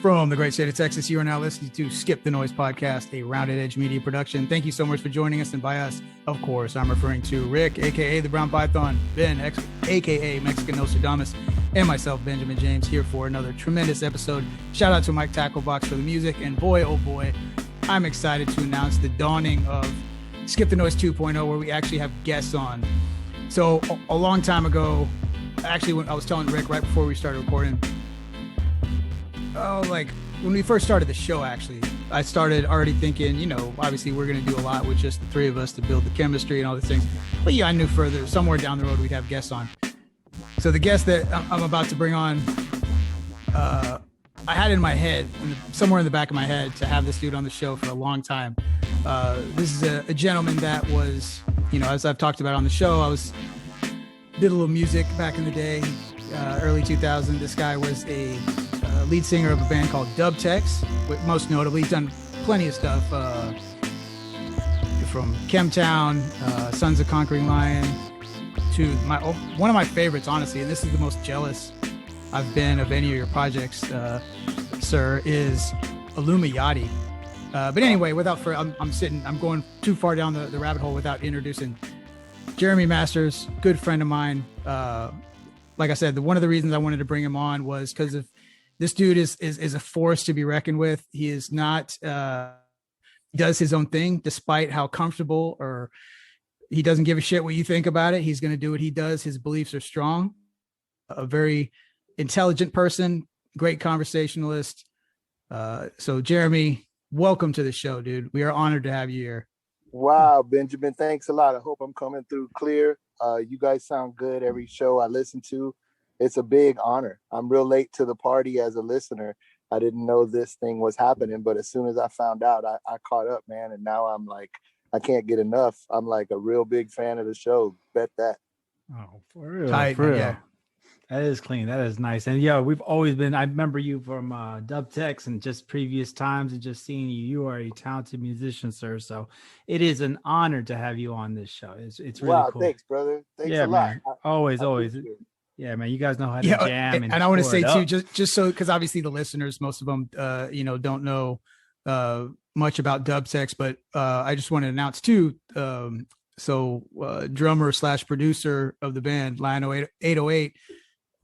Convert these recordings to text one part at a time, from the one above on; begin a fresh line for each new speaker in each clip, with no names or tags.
From the great state of Texas, you are now listening to Skip the Noise Podcast, a Rounded Edge media production. Thank you so much for joining us. And by us, of course, I'm referring to Rick, a.k.a. the Brown Python, Ben, a.k.a. Mexican Nostradamus, and myself, Benjamin James, here for another tremendous episode. Shout out to Mike Tacklebox for the music. And boy, oh boy, I'm excited to announce the dawning of Skip the Noise 2.0, where we actually have guests on. So a long time ago, actually, when I was telling Rick right before we started recording, like when we first started the show, actually, I started already thinking, you know, obviously we're going to do a lot with just the three of us to build the chemistry and all these things. But yeah, I knew further, somewhere down the road, we'd have guests on. So the guest that I'm about to bring on, I had in my head, somewhere in the back of my head, to have this dude on the show for a long time. This is a gentleman that was, you know, as I've talked about on the show, did a little music back in the day, early 2000. This guy was a lead singer of a band called Dubtex. Most notably, he's done plenty of stuff from Chemtown, Sons of Conquering Lion, to one of my favorites, honestly, and this is the most jealous I've been of any of your projects, sir, is Illuminati. But anyway, I'm going too far down the rabbit hole without introducing Jeremy Masters, good friend of mine. Like I said, one of the reasons I wanted to bring him on was because of this dude is a force to be reckoned with. He is not, he does his own thing, despite how comfortable, or he doesn't give a shit what you think about it. He's going to do what he does. His beliefs are strong, a very intelligent person, great conversationalist. So Jeremy, welcome to the show, dude. We are honored to have you here.
Wow, Benjamin, thanks a lot. I hope I'm coming through clear. You guys sound good every show I listen to. It's a big honor. I'm real late to the party as a listener. I didn't know this thing was happening, but as soon as I found out, I caught up, man. And now I'm like, I can't get enough. I'm like a real big fan of the show. Bet that.
Oh, for real.
Tight,
for real.
Yeah.
That is clean. That is nice. And yeah, we've always been, I remember you from Dubtex and just previous times and just seeing you. You are a talented musician, sir. So it is an honor to have you on this show. It's really
wow,
cool.
Thanks, brother. Thanks a lot.
Man. Always. Yeah, man. You guys know how to jam.
And I want to say too, just so, because obviously the listeners, most of them, don't know much about Dubtex, but I just want to announce too. Drummer / producer of the band, Lion 808,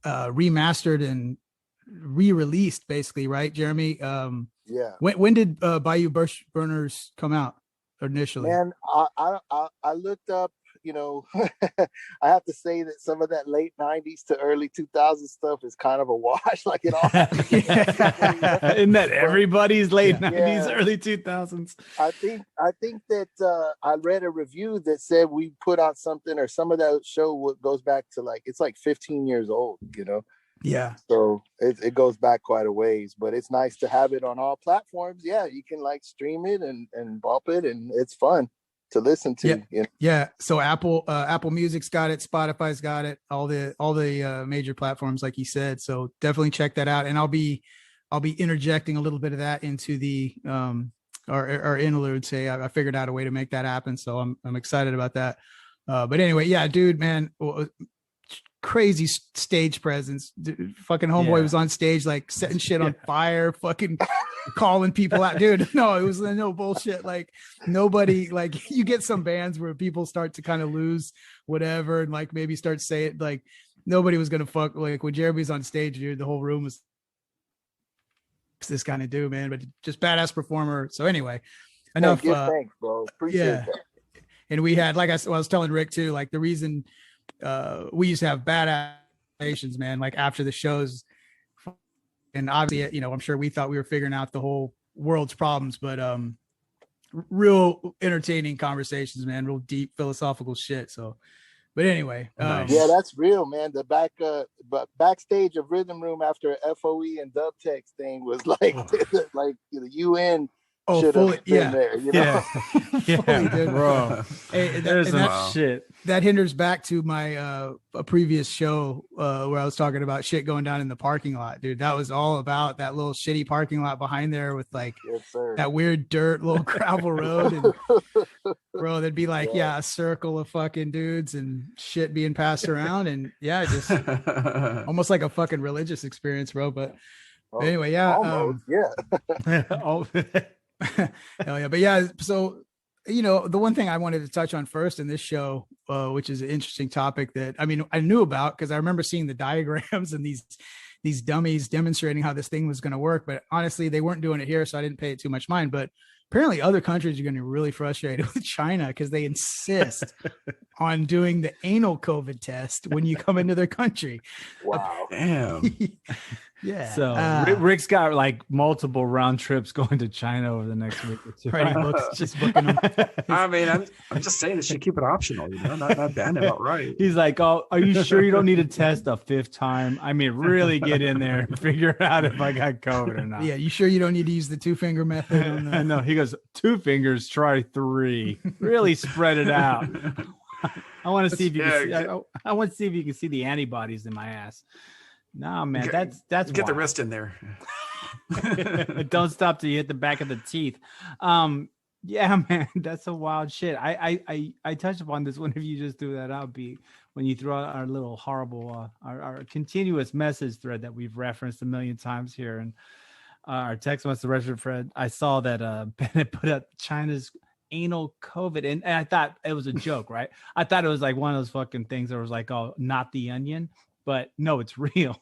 remastered and re-released, basically, right, Jeremy?
Yeah.
When did Bayou Burners come out initially?
Man, I looked up, you know, I have to say that some of that late 90s to early 2000s stuff is kind of a wash. Like it all
isn't that everybody's late 90s, early 2000s?
I think that I read a review that said we put out something, or some of that show goes back to it's like 15 years old, you know?
Yeah.
So it goes back quite a ways, but it's nice to have it on all platforms. Yeah, you can stream it and bump it, and it's fun to listen to.
Yeah.
You know?
Yeah. So Apple Music's got it, Spotify's got it, all the major platforms, like you said. So definitely check that out. And I'll be interjecting a little bit of that into the our interlude. I figured out a way to make that happen. So I'm excited about that. But anyway, yeah, dude, man, crazy stage presence. Dude, fucking homeboy was on stage setting shit on fire, fucking calling people out, dude. No, it was no bullshit. Nobody, you get some bands where people start to kind of lose whatever and maybe start saying nobody was gonna fuck. When Jeremy's on stage, dude, the whole room was this kind of dude, man, but just badass performer. So anyway, enough.
Thanks, bro. Appreciate that.
And we had, I was telling Rick too, the reason we used to have bad relations, man, after the shows, and obviously, I'm sure we thought we were figuring out the whole world's problems, but real entertaining conversations, man, real deep philosophical shit. So, but anyway,
yeah, that's real, man. The backstage of Rhythm Room after FOE and Dubtex thing was like the UN. should have been there, you know?
Fully,
bro.
Hey, that hinders back to my a previous show where I was talking about shit going down in the parking lot, dude. That was all about that little shitty parking lot behind there with like that weird dirt little gravel road, and bro, there'd be like a circle of fucking dudes and shit being passed around, and just almost like a fucking religious experience, bro. But
Oh,
anyway, yeah.
almost, yeah.
Oh,
Hell yeah. But yeah, so the one thing I wanted to touch on first in this show, which is an interesting topic that I knew about because I remember seeing the diagrams and these dummies demonstrating how this thing was going to work. But honestly, they weren't doing it here, so I didn't pay it too much mind. But apparently other countries are going to be really frustrated with China because they insist on doing the anal COVID test when you come into their country.
Wow.
Damn.
Yeah.
So Rick's got like multiple round trips going to China over the next week or two.
Right, just booking them.
I mean, I'm just saying they should keep it optional, not ban it outright.
He's like, "Oh, are you sure you don't need to test a fifth time? I mean, really get in there and figure out if I got COVID or not."
Yeah, you sure you don't need to use the 2-finger method?
I know. He goes, 2 fingers, try 3. Really spread it out. I want to see if you can see, I want to see if you can see the antibodies in my ass. No, man, that's
get the
wild.
rest in there.
Don't stop till you hit the back of the teeth. Yeah, man, that's a wild shit. I touched upon this whenever you just threw that out, B, when you threw out our little horrible our continuous message thread that we've referenced a million times here, and our text message registered Fred. I saw that Bennett put up China's anal COVID, and I thought it was a joke, right? I thought it was like one of those fucking things that was like, oh, not the onion. But no, it's real.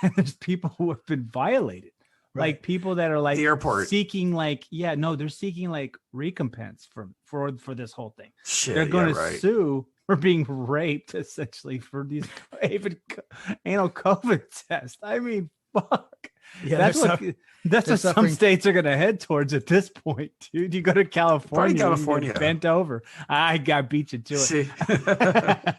And there's people who have been violated. Right. Like people that are like
the airport
seeking they're seeking like recompense for this whole thing.
Shit,
they're going to sue for being raped essentially for these anal COVID tests. I mean, fuck.
Yeah,
that's what some states are going to head towards at this point, dude. You go to California, you get bent over. I beat you to it.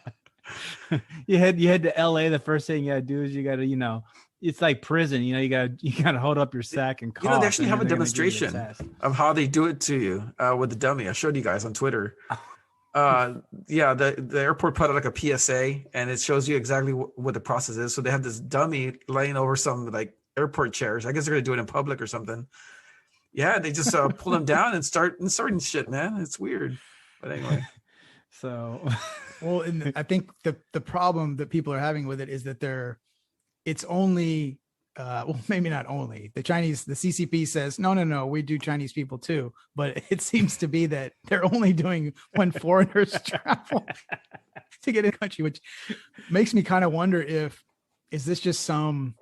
You head to LA. The first thing you gotta do is you gotta, it's like prison. You gotta hold up your sack and cough.
They actually have a demonstration of how they do it to you with the dummy. I showed you guys on Twitter. The airport put out like a PSA, and it shows you exactly what the process is. So they have this dummy laying over some like airport chairs. I guess they're gonna do it in public or something. Yeah, they just pull them down and start inserting shit, man. It's weird, but anyway.
So.
Well, and I think the problem that people are having with it is that it's only, maybe not only the CCP says, no, we do Chinese people too. But it seems to be that they're only doing when foreigners travel to get in the country, which makes me kind of wonder is this just some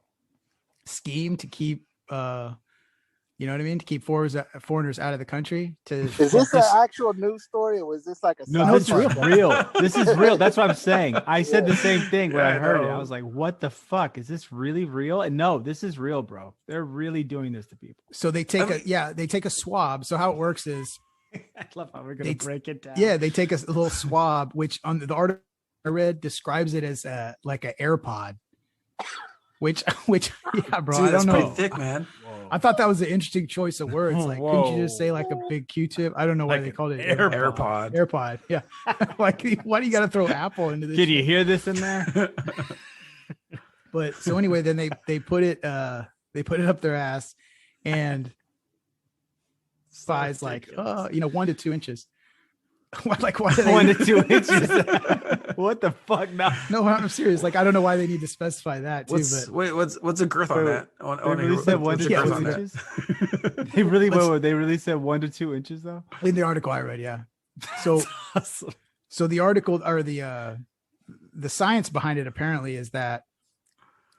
scheme to keep, to keep foreigners out of the country?
Is this an actual news story, or was this like a?
No, it's real. This is real. That's what I'm saying. I said the same thing when I heard it. I was like, "What the fuck? Is this really real?" And no, this is real, bro. They're really doing this to people.
So they take a swab. So how it works is,
I love how we're gonna break it down.
Yeah, they take a little swab, which on the article I read describes it as like an AirPod. Which, yeah, bro.
Dude,
I don't know.
Pretty thick, man.
I thought that was an interesting choice of words. Like, couldn't you just say like a big Q-tip? I don't know why they called it
AirPod.
AirPod, yeah. Like, why do you got to throw Apple into this?
Can you hear this in there?
But so anyway, then they put it up their ass, and size like 1 to 2 inches. Like why
1 to 2 inches? What the fuck?
No, I'm serious. Like I don't know why they need to specify that too.
What's the girth on that?
They really said 1 to 2 inches. They really said 1 to 2 inches though.
In the article I read, yeah. So awesome. So the article or the science behind it apparently is that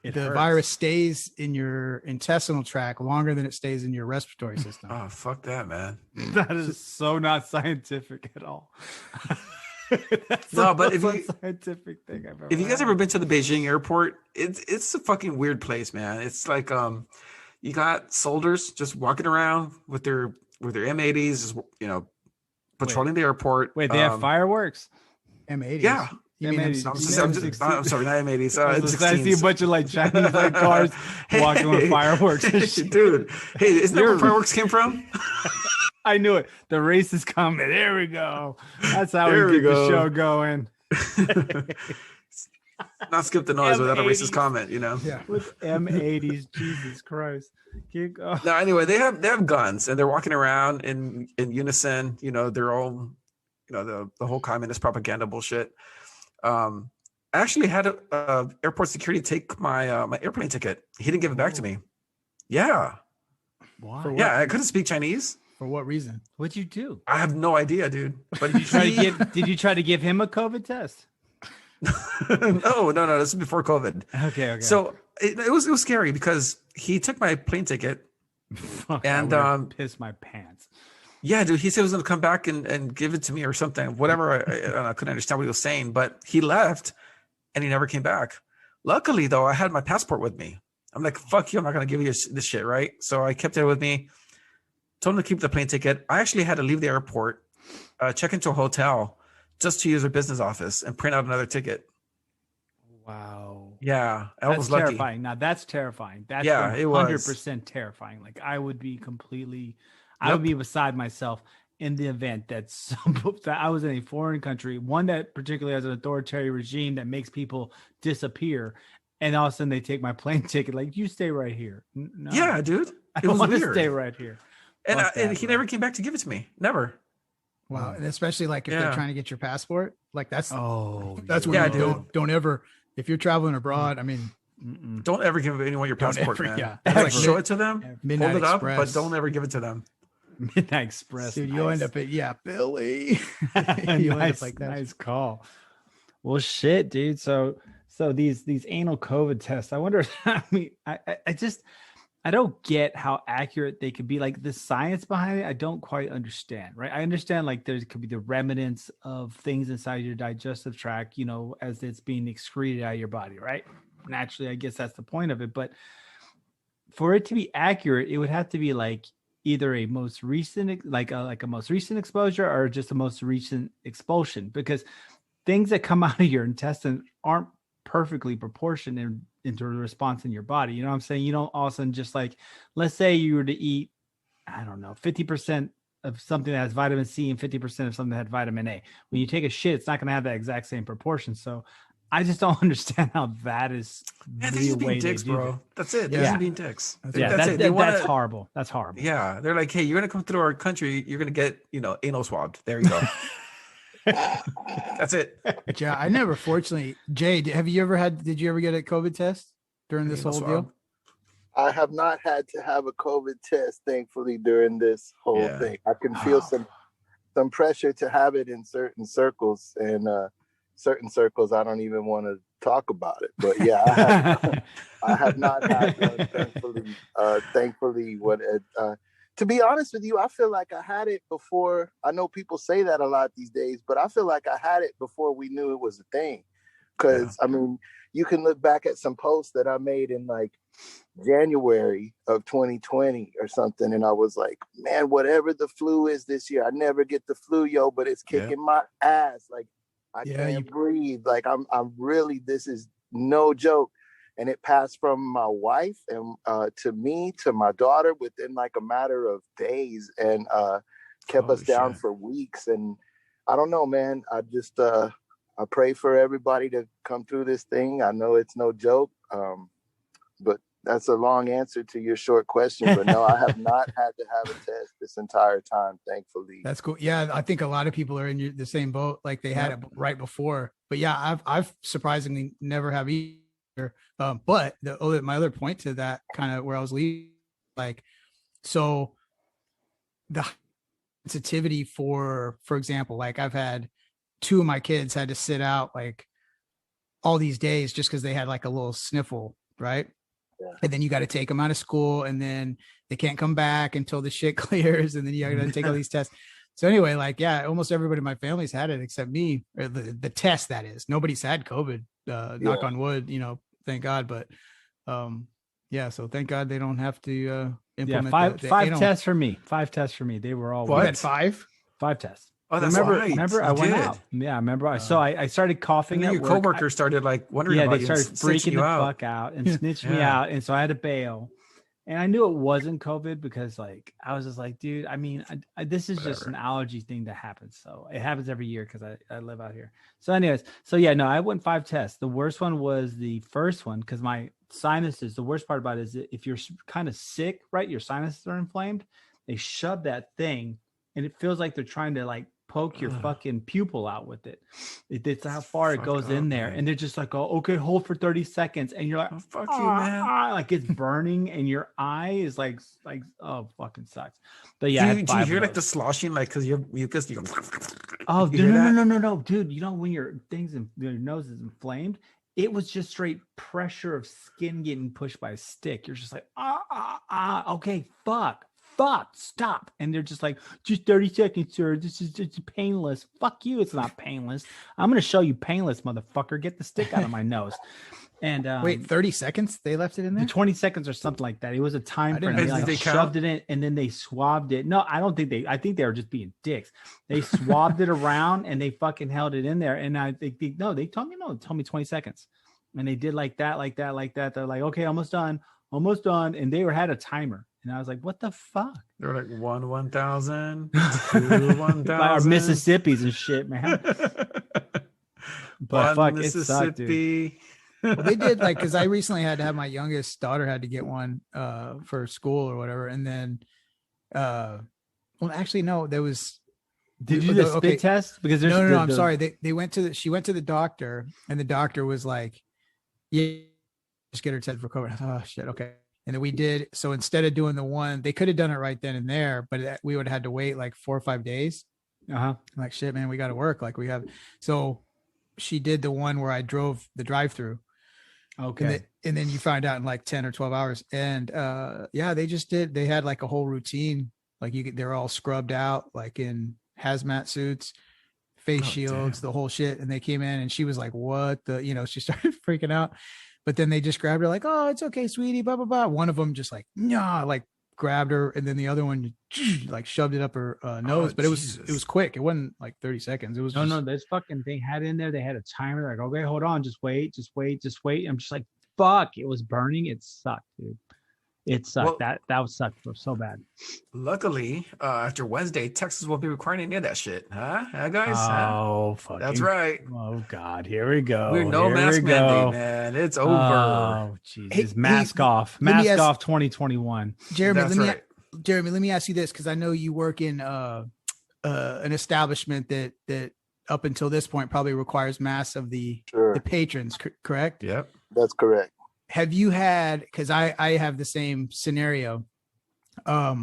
the virus stays in your intestinal tract longer than it stays in your respiratory system.
Oh, fuck that, man.
That is so not scientific at all.
But if you
scientific thing I've ever
if you guys ever been to the Beijing airport, it's a fucking weird place, man. It's like you got soldiers just walking around with their M80s, patrolling the airport.
Wait, they have fireworks?
M80s?
Yeah.
I'm
sorry, not M80s.
I see a bunch of like Chinese like cars walking with fireworks.
Dude, hey, isn't that where fireworks came from?
I knew it. The race is coming. There we go. That's how we get the show going.
Not skip the noise without a racist comment,
Yeah.
With M80s, Jesus Christ. Keep going.
No, anyway, they have guns and they're walking around in unison. They're all, the whole communist propaganda bullshit. I actually had a airport security take my airplane ticket. He didn't give it back to me. Yeah.
Why?
For what?
Yeah, I couldn't speak Chinese.
For what reason?
What'd you do?
I have no idea, dude. But
Did you try to give him a COVID test?
no. This is before COVID.
Okay.
So it was scary because he took my plane ticket.
Fuck,
And,
I would've pissed my pants.
Yeah, dude, he said he was going to come back and give it to me or something, whatever. I couldn't understand what he was saying, but he left and he never came back. Luckily, though, I had my passport with me. I'm like, fuck you, I'm not going to give you this shit, right? So I kept it with me, told him to keep the plane ticket. I actually had to leave the airport, check into a hotel just to use their business office and print out another ticket.
Wow.
Yeah, I
That's
was lucky.
terrifying. Now that's terrifying. That's
Yeah, it was.
100% terrifying. Like I would be I would be beside myself in the event that I was in a foreign country, one that particularly has an authoritarian regime that makes people disappear, and all of a sudden they take my plane ticket. Like, you stay right here. No,
Yeah, dude.
I
It was
want to
weird.
stay right here.
And he never came back to give it to me. Never.
Wow. And especially like if they're trying to get your passport, like that's when
yeah,
you don't ever, if you're traveling abroad, I mean,
Don't ever give anyone your passport,
ever,
man.
yeah.
Like,
Like
show it to them,
Midnight
hold it up,
Express.
but don't ever give it to them.
Midnight Express.
dude, you'll end up at, Billy. You'll end up like that.
Nice call. Well, shit, dude. So these anal COVID tests, I wonder, I mean, I don't get how accurate they could be. Like the science behind it, I don't quite understand, right? I understand like there could be the remnants of things inside your digestive tract, you know, as it's being excreted out of your body, right? Naturally, I guess that's the point of it. But for it to be accurate, it would have to be like either a most recent, like a most recent exposure or just a most recent expulsion, because things that come out of your intestine aren't perfectly proportioned into a response in your body. You know what I'm saying? You don't all of a sudden just like, let's say you were to eat, I don't know, 50% of something that has vitamin C and 50% of something that had vitamin A. When you take a shit, it's not going to have that exact same proportion. So I just don't understand how that is
Man, they're just being dicks, bro. That's it. They're just being dicks. That's it.
That's horrible. That's horrible.
Yeah. They're like, hey, you're going to come through our country. You're going to get, anal swabbed. There you go. That's it.
Yeah, I never, fortunately. Jay, did you ever get a COVID test during this whole deal?
I have not had to have a COVID test, thankfully, during this whole thing. I can feel some pressure to have it in certain circles, and certain circles I don't even want to talk about it. But yeah, I have not had one, thankfully. To be honest with you, I feel like I had it before. I know people say that a lot these days, but I feel like I had it before we knew it was a thing. Because, I mean, you can look back at some posts that I made in like January of 2020 or something. And I was like, man, whatever the flu is this year, I never get the flu, but it's kicking my ass. Like, I can't breathe. Like, I'm really, this is no joke. And it passed from my wife and to me, to my daughter within like a matter of days, and kept us down for weeks. And I don't know, man. I just, I pray for everybody to come through this thing. I know it's no joke, but that's a long answer to your short question. But no, I have not had to have a test this entire time, thankfully.
That's cool. Yeah, I think a lot of people are in the same boat. Like they had it right before. But yeah, I've surprisingly never have either. But my other point to that, kind of where I was leading, like, so the sensitivity for example, like I've had 2 of my kids had to sit out like all these days just because they had like a little sniffle, right? Yeah. And then you got to take them out of school, and then they can't come back until the shit clears, and then you got to take all these tests. So anyway, like, yeah, almost everybody in my family's had it except me, or the test, that is. Nobody's had COVID, knock on wood, thank God. But so thank God they don't have to implement
five tests for me. 5 tests for me. They were all
what? You had 5
tests.
Oh, that's
remember I went out. Yeah, I remember. So I started coughing.
And then your coworkers started like wondering about you.
Yeah, they started freaking the fuck out and snitched me out. And so I had to bail. And I knew it wasn't COVID because like, I was just like, dude, I mean, this is just an allergy thing that happens. So it happens every year because I live out here. So anyways, I went 5 tests. The worst one was the first one because my sinuses, the worst part about it is that if you're kind of sick, right, your sinuses are inflamed, they shove that thing and it feels like they're trying to like poke your fucking pupil out with it. It's how far it goes in there.
Man.
And they're just like, oh, okay, hold for 30 seconds. And you're like,
Oh, fuck you, man.
like it's burning and your eye is like, oh, fucking sucks. But yeah,
do you hear like the sloshing, like, because you have mucus? You go,
oh,
you hear that?
no, dude. You know, when your your nose is inflamed, it was just straight pressure of skin getting pushed by a stick. You're just like, okay, fuck, stop. And they're just like, just 30 seconds, sir. This is just painless. Fuck you. It's not painless. I'm going to show you painless, motherfucker. Get the stick out of my nose. And
wait, 30 seconds? They left it in there?
20 seconds or something like that. It was a time frame. They like shoved it in and then they swabbed it. No, I think they were just being dicks. They swabbed it around and they fucking held it in there. And I think they told me 20 seconds. And they did like that. They're like, okay, almost done. And they had a timer. And I was like, what the fuck?
They're like 1,000, 1,000.
Our Mississippi's and shit, man. But fuck, it sucked, dude.
Well, they did like, because I recently had to have my youngest daughter had to get one for school or whatever, and then well, actually no, there was.
Did you do the spit test? Because
no, I'm sorry. She went to the doctor, and the doctor was like, yeah, just get her tested for COVID. Oh shit, okay. And then we did. So instead of doing the one, they could have done it right then and there, but we would have had to wait like 4 or 5 days. I'm like, shit, man, we got to work. Like we have. So she did the one where I drove the drive-through. Okay. And then you find out in like 10 or 12 hours. And yeah, they had like a whole routine. Like they're all scrubbed out, like in hazmat suits, face shields, the whole shit. And they came in and she was like, what she started freaking out. But then they just grabbed her like, oh, it's okay, sweetie, blah, blah, blah. One of them just like, nah, like grabbed her. And then the other one like shoved it up her nose. But it was quick. It wasn't like 30 seconds. It was
no, this fucking thing had in there. They had a timer. Like, okay, hold on. Just wait. I'm just like, fuck. It was burning. It sucked, dude. It sucked. Well, that sucked so bad.
Luckily, after Wednesday, Texas won't be requiring any of that shit, huh guys?
Oh,
fuck! That's right.
Oh God, here we go.
We're no mask mandate, man. It's over.
Oh Jesus, mask off 2021.
Jeremy, let me ask you this, because I know you work in an establishment that up until this point probably requires masks of the patrons, correct?
Yep,
that's correct.
Have you had, because I have the same scenario, have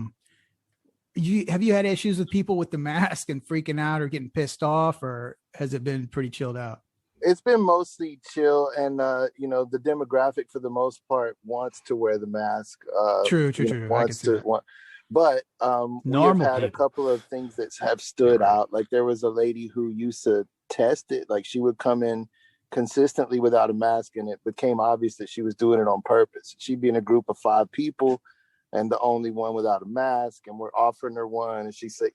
you had issues with people with the mask and freaking out or getting pissed off, or has it been pretty chilled out?
It's been mostly chill, and the demographic for the most part wants to wear the mask.
True.
But we've had a couple of things that have stood out. Like there was a lady who used to test it. Like she would come in consistently without a mask, and it became obvious that she was doing it on purpose. She'd be in a group of 5 people and the only one without a mask, and we're offering her one, and she said,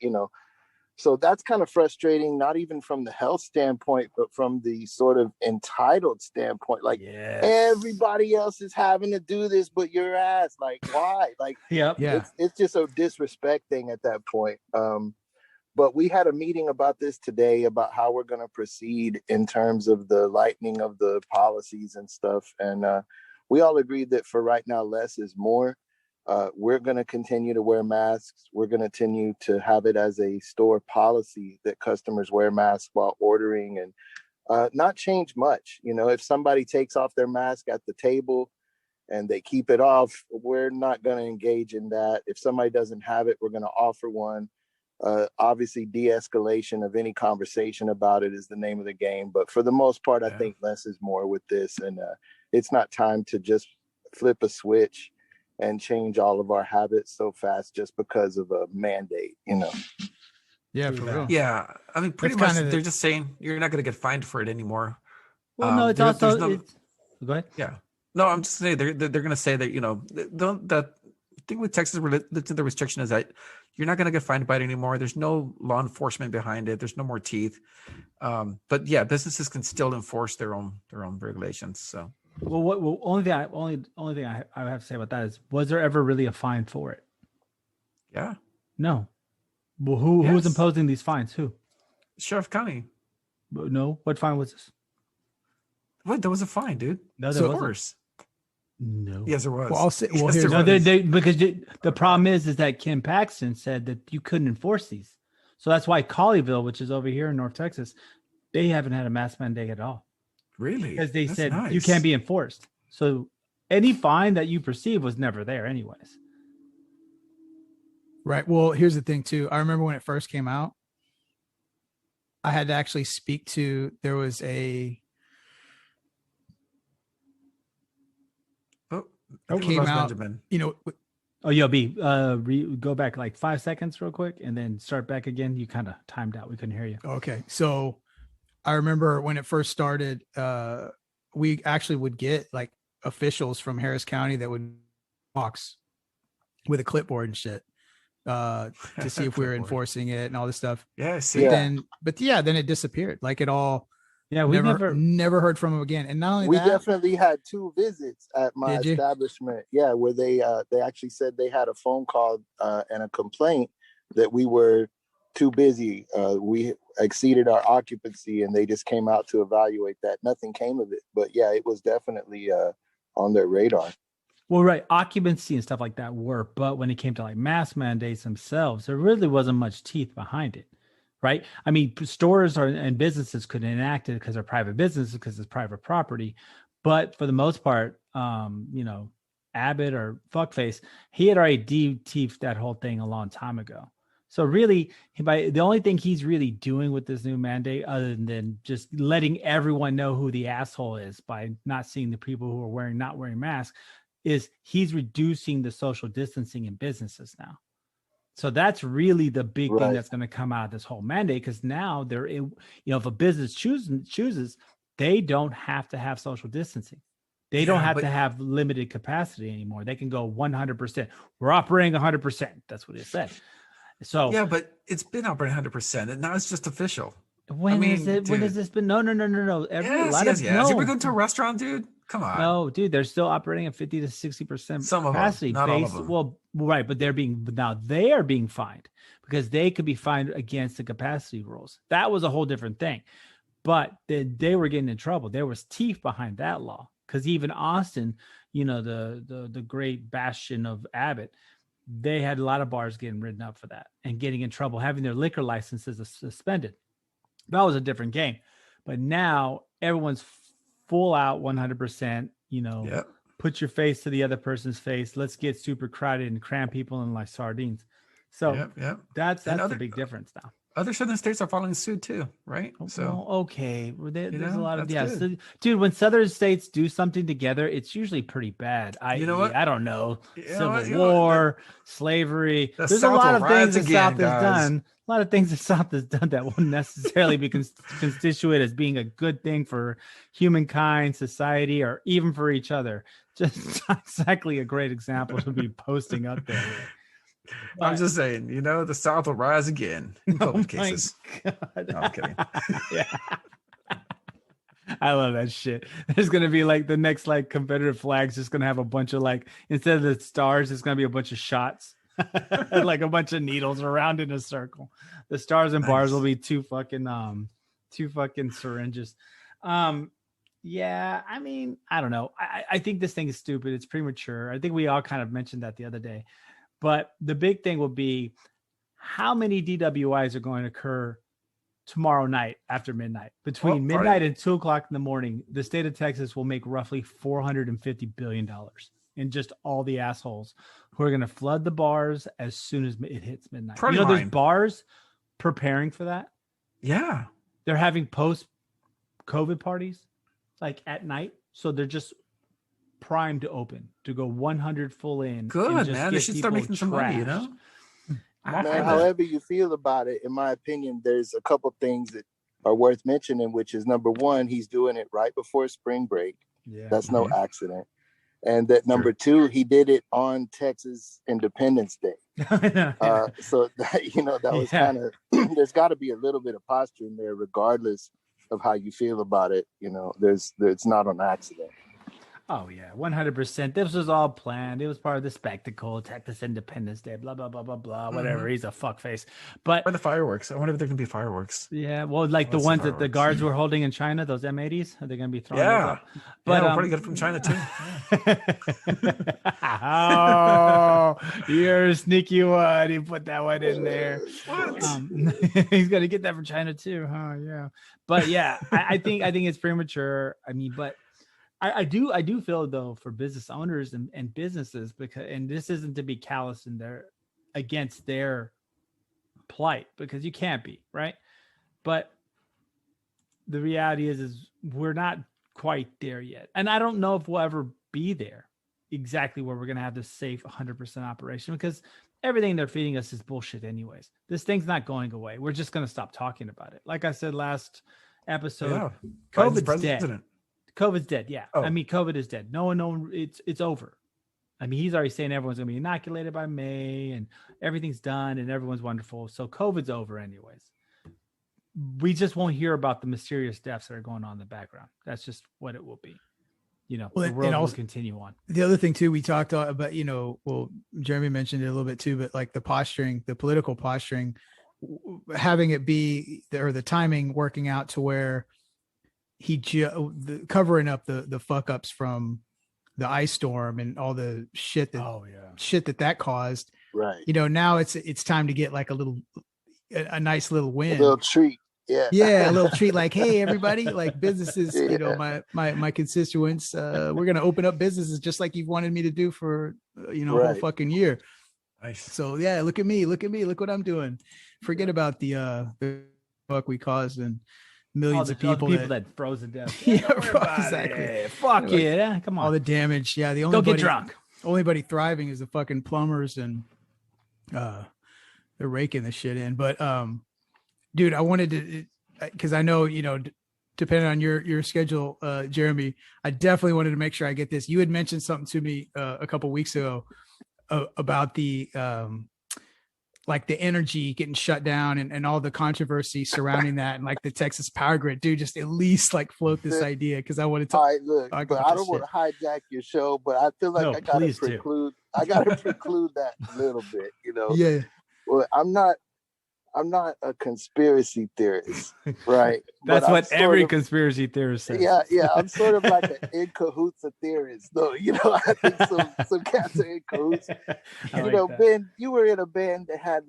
so that's kind of frustrating, not even from the health standpoint, but from the sort of entitled standpoint. Like everybody else is having to do this, but your ass, like why? Like, it's just a disrespect thing at that point. But we had a meeting about this today, about how we're going to proceed in terms of the lightening of the policies and stuff. And we all agreed that for right now, less is more. We're going to continue to wear masks. We're going to continue to have it as a store policy that customers wear masks while ordering, and not change much. If somebody takes off their mask at the table and they keep it off, we're not going to engage in that. If somebody doesn't have it, we're going to offer one. Obviously, de-escalation of any conversation about it is the name of the game. But for the most part, I think less is more with this. And it's not time to just flip a switch and change all of our habits so fast just because of a mandate,
Yeah, for real.
Yeah, I mean, pretty much they're just saying you're not going to get fined for it anymore.
Well, no, it's also... Go ahead.
Yeah. No, I'm just saying they're going to say that, the thing with Texas related to the restriction is that you're not going to get fined by it anymore. There's no law enforcement behind it. There's no more teeth. But yeah, businesses can still enforce their own regulations. So,
only thing I have to say about that is, was there ever really a fine for it?
Yeah.
No. Well, who's imposing these fines? Who?
Sheriff County.
No. What fine was this?
What? There was a fine, dude.
No, there wasn't. No.
Yes, there was.
Well, I'll say,
because the problem is that Kim Paxton said that you couldn't enforce these. So that's why Colleyville, which is over here in North Texas, they haven't had a mask mandate at all.
Really?
Because they
That's
said
nice.
you can't be enforced. So any fine that you perceive was never there anyways.
Right. Well, here's the thing too. I remember when it first came out, I had to actually speak to, there was a,
I think we
came
lost
out,
Benjamin.
you know,
Oh, yo, B, go back like 5 seconds real quick and then start back again. You kind of timed out. We couldn't hear you.
okay. So I remember when it first started, we actually would get like officials from Harris County that would walks with a clipboard and shit to see if we were
Clipboard.
enforcing it and all this stuff.
Yeah, see,
But then it disappeared. Like it all,
Yeah, we
never heard from him again. And not only
We
that,
definitely had 2 visits at my
Did you?
establishment. Yeah, where they actually said they had a phone call and a complaint that we were too busy. We exceeded our occupancy, and they just came out to evaluate that. Nothing came of it, but yeah, it was definitely on their radar.
Well, right. Occupancy and stuff like that were, but when it came to like mask mandates themselves, there really wasn't much teeth behind it. Right. I mean, stores and businesses could enact it because they're private businesses, because it's private property. But for the most part, Abbott or Fuckface, he had already de-teethed that whole thing a long time ago. So really, the only thing he's really doing with this new mandate, other than just letting everyone know who the asshole is by not seeing the people who are not wearing masks, is he's reducing the social distancing in businesses now. So that's really the big thing that's going to come out of this whole mandate, because now if a business chooses, they don't have to have social distancing. They don't have to have limited capacity anymore. They can go 100%. We're operating 100%. That's what it said. So
yeah, but it's been operating 100%, and now it's just official.
When has this been? No.
Yes. You ever go to a restaurant, dude? Come on.
No, dude, they're still operating at 50 to 60%
Some of
capacity.
them, not all of them.
Well, right, but they are being fined because they could be fined against the capacity rules. That was a whole different thing. But they were getting in trouble. There was teeth behind that law, because even Austin, the great bastion of Abbott, they had a lot of bars getting written up for that and getting in trouble, having their liquor licenses suspended. That was a different game. But now everyone's full out 100%, put your face to the other person's face. Let's get super crowded and cram people in like sardines. So that's the big difference now.
Other southern states are following suit too, right? So
okay, there's a lot of So, dude. When southern states do something together, it's usually pretty bad.
You know what?
I don't know,
Civil
War, slavery. There's a lot of things that South has done. A lot of things that South has done that won't necessarily be constituted as being a good thing for humankind, society, or even for each other. Just not exactly a great example to be posting up there. But,
I'm just saying, the South will rise again in COVID cases.
God.
No, I'm kidding.
Yeah. I love that shit. There's gonna be like the next like Confederate flag's just gonna have a bunch of like, instead of the stars, it's gonna be a bunch of shots. Like a bunch of needles around in a circle. The stars and bars will be two fucking syringes. Yeah, I mean, I don't know. I think this thing is stupid. It's premature. I think we all kind of mentioned that the other day. But the big thing will be how many DWIs are going to occur tomorrow night after midnight. Between midnight and 2 o'clock in the morning, the state of Texas will make roughly $450 billion in just all the assholes who are going to flood the bars as soon as it hits midnight. There's bars preparing for that.
Yeah.
They're having post-COVID parties like at night. So they're just primed to open, to go 100 full in.
Good, man. They should start making some money,
Man, however you feel about it, in my opinion, there's a couple things that are worth mentioning, which is number one, he's doing it right before spring break.
Yeah.
That's no accident. And that number two, he did it on Texas Independence Day. So that was kind of, there's got to be a little bit of posture in there, regardless of how you feel about it. It's not on accident.
Oh yeah, 100%. This was all planned. It was part of the spectacle. Texas Independence Day, blah blah blah blah blah. Whatever. He's a fuckface. But
Or the fireworks. I wonder if there can be fireworks.
yeah, well, like the
Let's see
ones that the
fireworks.
guards were holding in China, those M80s, are they going to be throwing those
Yeah.
up?
But
But
we'll probably get it from China too.
oh, you're a sneaky one. He put that one in there.
What?
He's gonna get that from China too, huh? Yeah. But yeah, I think it's premature. I mean, but I do feel though for business owners and businesses, because, and this isn't to be callous in their against their plight, because you can't be, right? But the reality is we're not quite there yet. And I don't know if we'll ever be there exactly where we're going to have this safe 100% operation, because everything they're feeding us is bullshit anyways. This thing's not going away. We're just going to stop talking about it. Like I said last episode,
Yeah.
COVID's
Biden's
dead.
president.
COVID's dead. Yeah.
Oh.
I mean, COVID is dead. No one, it's over. I mean, he's already saying everyone's going to be inoculated by May and everything's done and everyone's wonderful. So COVID's over anyways. We just won't hear about the mysterious deaths that are going on in the background. That's just what it will be. You know,
Well,
the world
and
will
also-
continue on.
The other thing too, we talked about, well, Jeremy mentioned it a little bit too, but like the posturing, the political posturing, having it be the timing working out to where covering up the fuck ups from the ice storm and all the shit that caused.
Right.
Now it's time to get like a nice little win.
A little treat. Yeah.
Yeah, a little treat, like, hey, everybody, like businesses,
Yeah.
my constituents, we're gonna open up businesses just like you've wanted me to do for a whole
Right.
fucking year.
Nice.
So yeah, look at me, look what I'm doing. Forget about the fuck we caused and millions of people
that froze to death.
Yeah,
Don't worry about
exactly.
it. Fuck
Like,
it. Come
all
on.
the damage. Yeah, the
Go
only
get drunk.
only body thriving is the fucking plumbers, and they're raking the shit in. But dude, I wanted to, because I know, depending on your schedule, Jeremy, I definitely wanted to make sure I get this. You had mentioned something to me a couple weeks ago about the like the energy getting shut down and all the controversy surrounding that, and like the Texas power grid. Dude, just at least like float this idea, because I wanted to
All right, look,
talk
but
about
I
this
don't want to hijack your show, but I feel like
No,
I gotta
please do.
preclude. I gotta preclude that a little bit.
Yeah.
Well, I'm not a conspiracy theorist, right?
That's
But I'm
what
sort
every
of-
conspiracy theorist says.
Yeah, I'm sort of like an in cahoots a theorist, though. I think some cats are in cahoots.
I like that.
Ben, you were in a band that had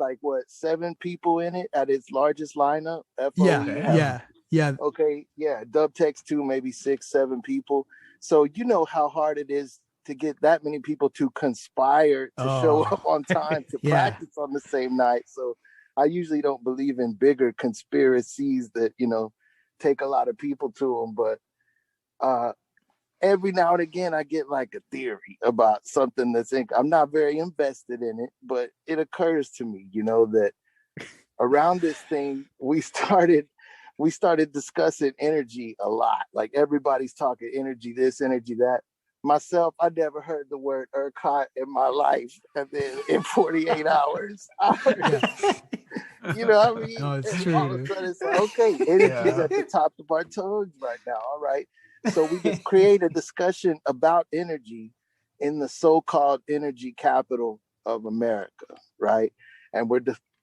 7 people in it at its largest lineup.
Yeah.
Okay, yeah, Dubtex too, maybe 6, 7 people. So you know how hard it is to get that many people to conspire to show up on time to
Yeah.
practice on the same night. So I usually don't believe in bigger conspiracies that, take a lot of people to them. But every now and again, I get like a theory about something I'm not very invested in it, but it occurs to me, that around this thing, we started discussing energy a lot. Like everybody's talking energy, this, energy, that. Myself, I never heard the word ERCOT in my life. And then in 48 hours, I heard it. You know what I mean?
No, it's
And
true,
all of a
dude.
sudden it's like, okay, energy's
Yeah.
at the top of our tongues right now. All right. So we just create a discussion about energy in the so-called energy capital of America, right? And we're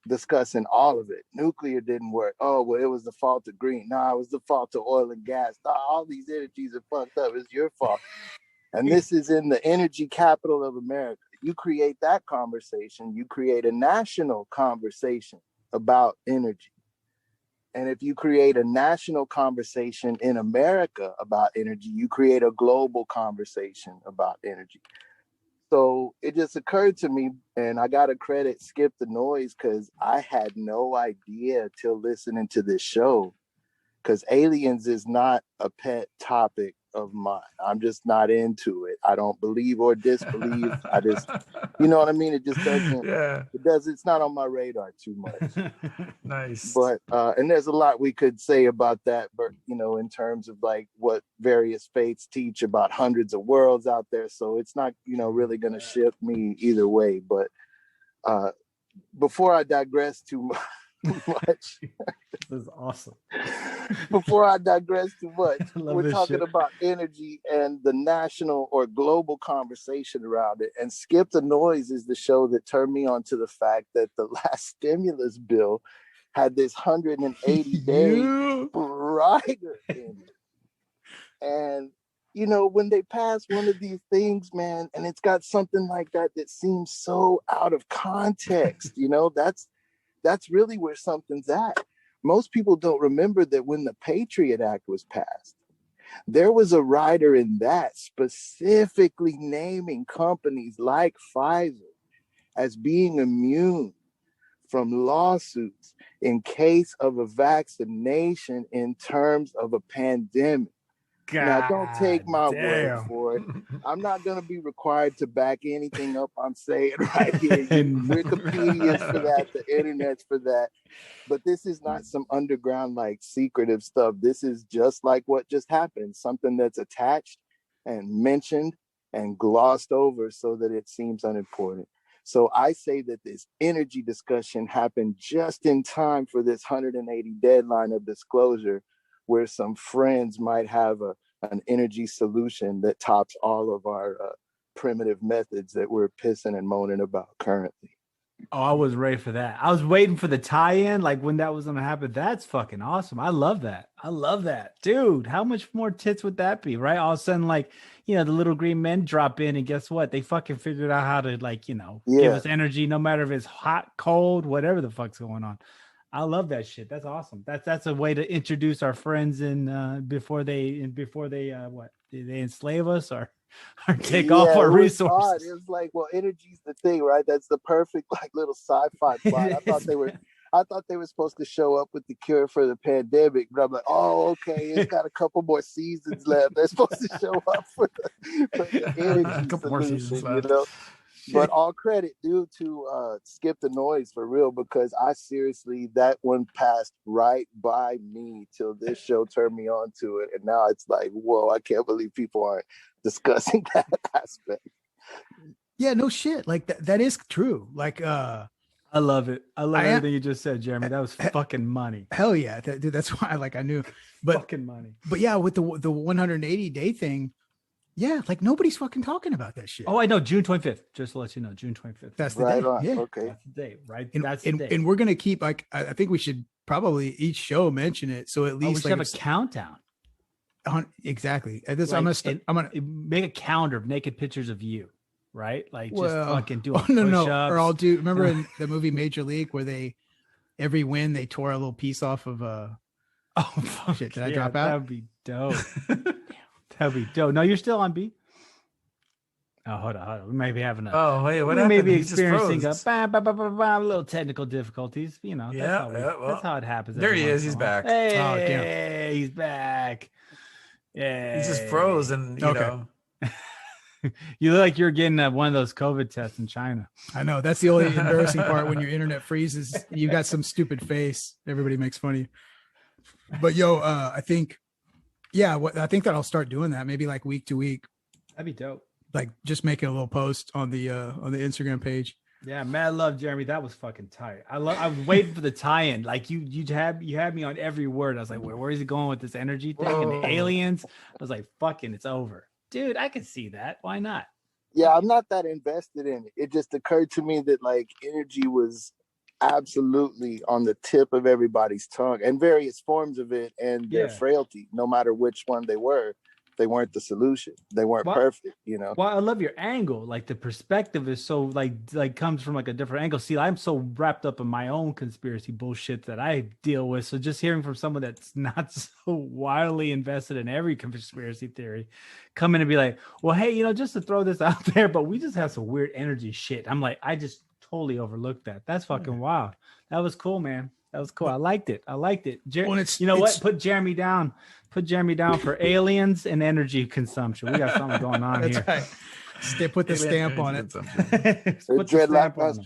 discussing all of it. Nuclear didn't work. Oh, well, it was the fault of green. No, it was the fault of oil and gas. Nah, all these energies are fucked up. It's your fault. And this is in the energy capital of America. You create that conversation, you create a national conversation about energy. And if you create a national conversation in America about energy, you create a global conversation about energy. So it just occurred to me, and I got to credit Skip the Noise, because I had no idea till listening to this show, because aliens is not a pet topic of mine. I'm just not into it. I don't believe or disbelieve. I just, you know what I mean? It just doesn't,
Yeah.
it's not on my radar too much.
Nice.
But and there's a lot we could say about that, but in terms of what various faiths teach about hundreds of worlds out there. So it's not really going to shift me either way. But before I digress too much, much.
This is awesome.
Before I digress too much, we're talking
shit.
about energy and the national or global conversation around it. And Skip the Noise is the show that turned me on to the fact that the last stimulus bill had this 180-day rider in it. And, you know, when they pass one of these things, man, and it's got something like that that seems so out of context, you know, that's really where something's at. Most people don't remember that when the Patriot Act was passed, there was a rider in that specifically naming companies like Pfizer as being immune from lawsuits in case of a vaccination in terms of a pandemic. Now, don't take my word for it. I'm not going to be required to back anything up I'm saying right here. Wikipedia's for that, the internet's for that. But this is not some underground, like, secretive stuff. This is just like what just happened, something that's attached and mentioned and glossed over so that it seems unimportant. So I say that this energy discussion happened just in time for this 180 deadline of disclosure, where some friends might have an energy solution that tops all of our primitive methods that we're pissing and moaning about currently.
Oh, I was ready for that. I was waiting for the tie-in, like when that was going to happen. That's fucking awesome. I love that. Dude, how much more tits would that be, right? All of a sudden, like, you know, the little green men drop in and guess what? They fucking figured out how to, like, you know, give us energy no matter if it's hot, cold, whatever the fuck's going on. I love that shit. That's awesome. That's a way to introduce our friends in before they what? Did they enslave us or take off our resources?
It was like, well, energy's the thing, right? That's the perfect, like, little sci-fi plot. I thought they were supposed to show up with the cure for the pandemic, but I'm like, oh, okay, it's got a couple more seasons left. They're supposed to show up for the energy
a couple more seasons left.
You know? But all credit due to Skip the Noise for real, because I seriously, that one passed right by me till this show turned me on to it. And now it's like, whoa, I can't believe people aren't discussing that aspect.
Yeah, no shit. Like that is true. Like,
I love it. I love everything you just said, Jeremy. That was fucking money.
Hell yeah. Dude, that's why I knew. But
fucking money.
But yeah, with the 180-day thing, yeah, like nobody's fucking talking about that shit.
Oh, I know. June 25th. Just to let you know, June 25th.
That's the
right
day.
On.
Yeah.
Okay.
That's the day, right?
That's the day. And we're gonna keep, like, I think we should probably each show mention it. So at least
we should have a countdown.
Exactly. I'm gonna
make a calendar of naked pictures of you, right? Like, just fucking do a
no. Or I'll do. Remember in the movie Major League where every win they tore a little piece off of
oh fuck,
shit! Did I drop out?
That'd be dope. That'd be dope. No, you're still on B. Oh, hold on. We may be having
what
we may be experiencing a little technical difficulties. You know, that's how it happens.
There he is. He's back.
Hey, he's back. Yeah,
he just froze, and you know.
You look like you're getting one of those COVID tests in China.
I know. That's the only embarrassing part when your internet freezes. You got some stupid face. Everybody makes fun of you. But I think, I think that I'll start doing that maybe like week to week.
That'd be dope.
Like just making a little post on the Instagram page.
Yeah, mad love, Jeremy. That was fucking tight. I was waiting for the tie-in. Like you had me on every word. I was like, where is he going with this energy thing and the aliens? I was like, fucking, it's over. Dude, I can see that. Why not?
Yeah, I'm not that invested in it. It just occurred to me that, like, energy was absolutely on the tip of everybody's tongue, and various forms of it, and their frailty, no matter which one they weren't the solution. They weren't perfect, you know.
Well, I love your angle. Like, the perspective is so like comes from like a different angle. See, I'm so wrapped up in my own conspiracy bullshit that I deal with. So just hearing from someone that's not so wildly invested in every conspiracy theory, come in and be like, well, hey, you know, just to throw this out there, but we just have some weird energy shit. I'm like, I just totally overlooked that. That's fucking wild. That was cool, man. That was cool. I liked it. You know what? Put Jeremy down. Put Jeremy down for aliens and energy consumption. We got something going on here.
Right. Put the stamp on it.
Put the stamp on
it.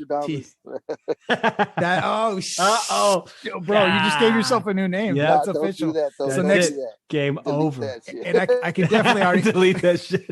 Bro, you just gave yourself a new name.
Yeah,
that's official.
That,
so next
game
delete
over.
That shit.
And I can definitely already
delete that shit.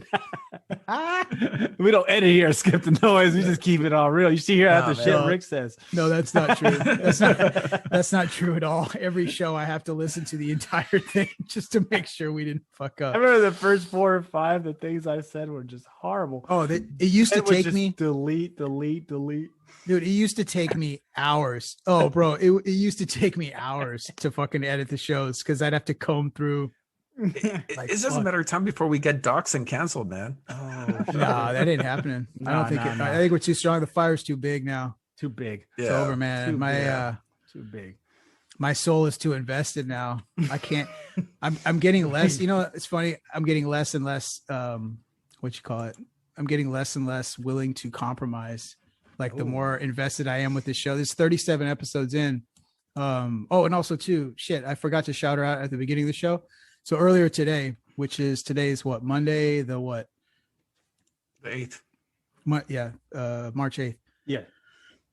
We don't edit here, skip the noise. We just keep it all real. You see here
Nah,
the
man.
shit Rick says.
No, that's not true. That's not true at all. Every show I have to listen to the entire thing just to make sure we didn't fuck
I
up.
remember the first 4 or 5, the things I said were just horrible.
Oh, it used to
It was
take
just
me,
delete.
dude. It used to take me hours. Oh, bro, it used to take me hours to fucking edit the shows because I'd have to comb through.
It's just a matter of time before we get doxxed and canceled, man.
Oh,
Nah, that ain't happening. I don't think.
Nah.
I think we're too strong. The fire's too big now.
too big.
It's over, man.
Too
My
too big.
my soul is too invested now. I can't. I'm getting less. You know, it's funny. I'm getting less and less. What you call it? I'm getting less and less willing to compromise. Like the more invested I am with this show. There's 37 episodes in. And also too, shit, I forgot to shout her out at the beginning of the show. So earlier today, today's what, Monday, the what?
The 8th.
March 8th.
Yeah.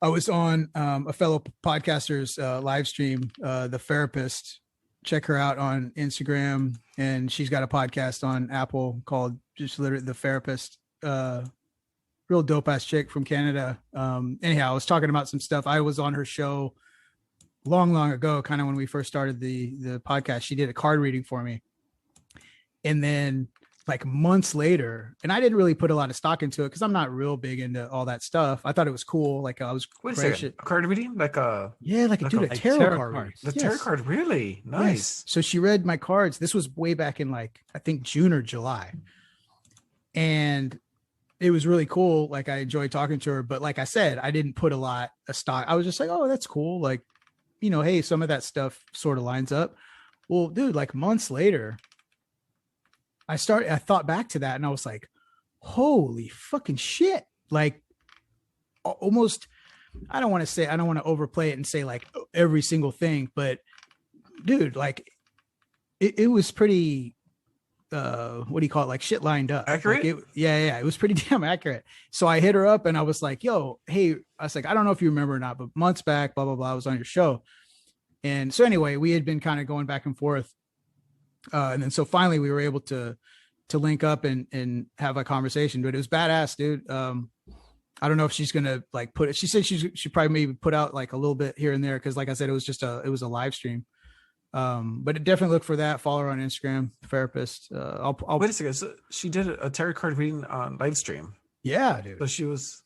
I was on a fellow podcaster's live stream, the Farapist. Check her out on Instagram, and she's got a podcast on Apple called just literally the Farapist. Real dope ass chick from Canada. Anyhow, I was talking about some stuff. I was on her show long ago, kind of when we first started the podcast. She did a card reading for me, and then like months later, and I didn't really put a lot of stock into it because I'm not real big into all that stuff. I thought it was cool. Like I was
Wait a second. A card reading? Like a
tarot card reading.
the tarot card, really? Nice.
Yes. So she read my cards. This was way back in like I think June or July, and it was really cool. Like I enjoyed talking to her, but like I said, I didn't put a lot of stock. I was just like, oh, that's cool. Like, you know, hey, some of that stuff sort of lines up. Well, dude, like months later, I thought back to that and I was like, holy fucking shit. Like almost, I don't want to overplay it and say like every single thing, but dude, like it was pretty, what do you call it? Like shit lined up.
Accurate?
Like it was pretty damn accurate. So I hit her up and I was like, yo, hey, I was like, I don't know if you remember or not, but months back, blah, blah, blah, I was on your show. And so anyway, we had been kind of going back and forth. And then so finally we were able to link up and have a conversation, but it was badass, dude. I don't know if she's going to like put it. She said she probably maybe put out like a little bit here and there. Cause like I said, it was a live stream. But definitely look for that. Follow her on Instagram, Farapist. I'll
wait a second. So she did a tarot card reading on live stream.
Yeah, dude.
So she was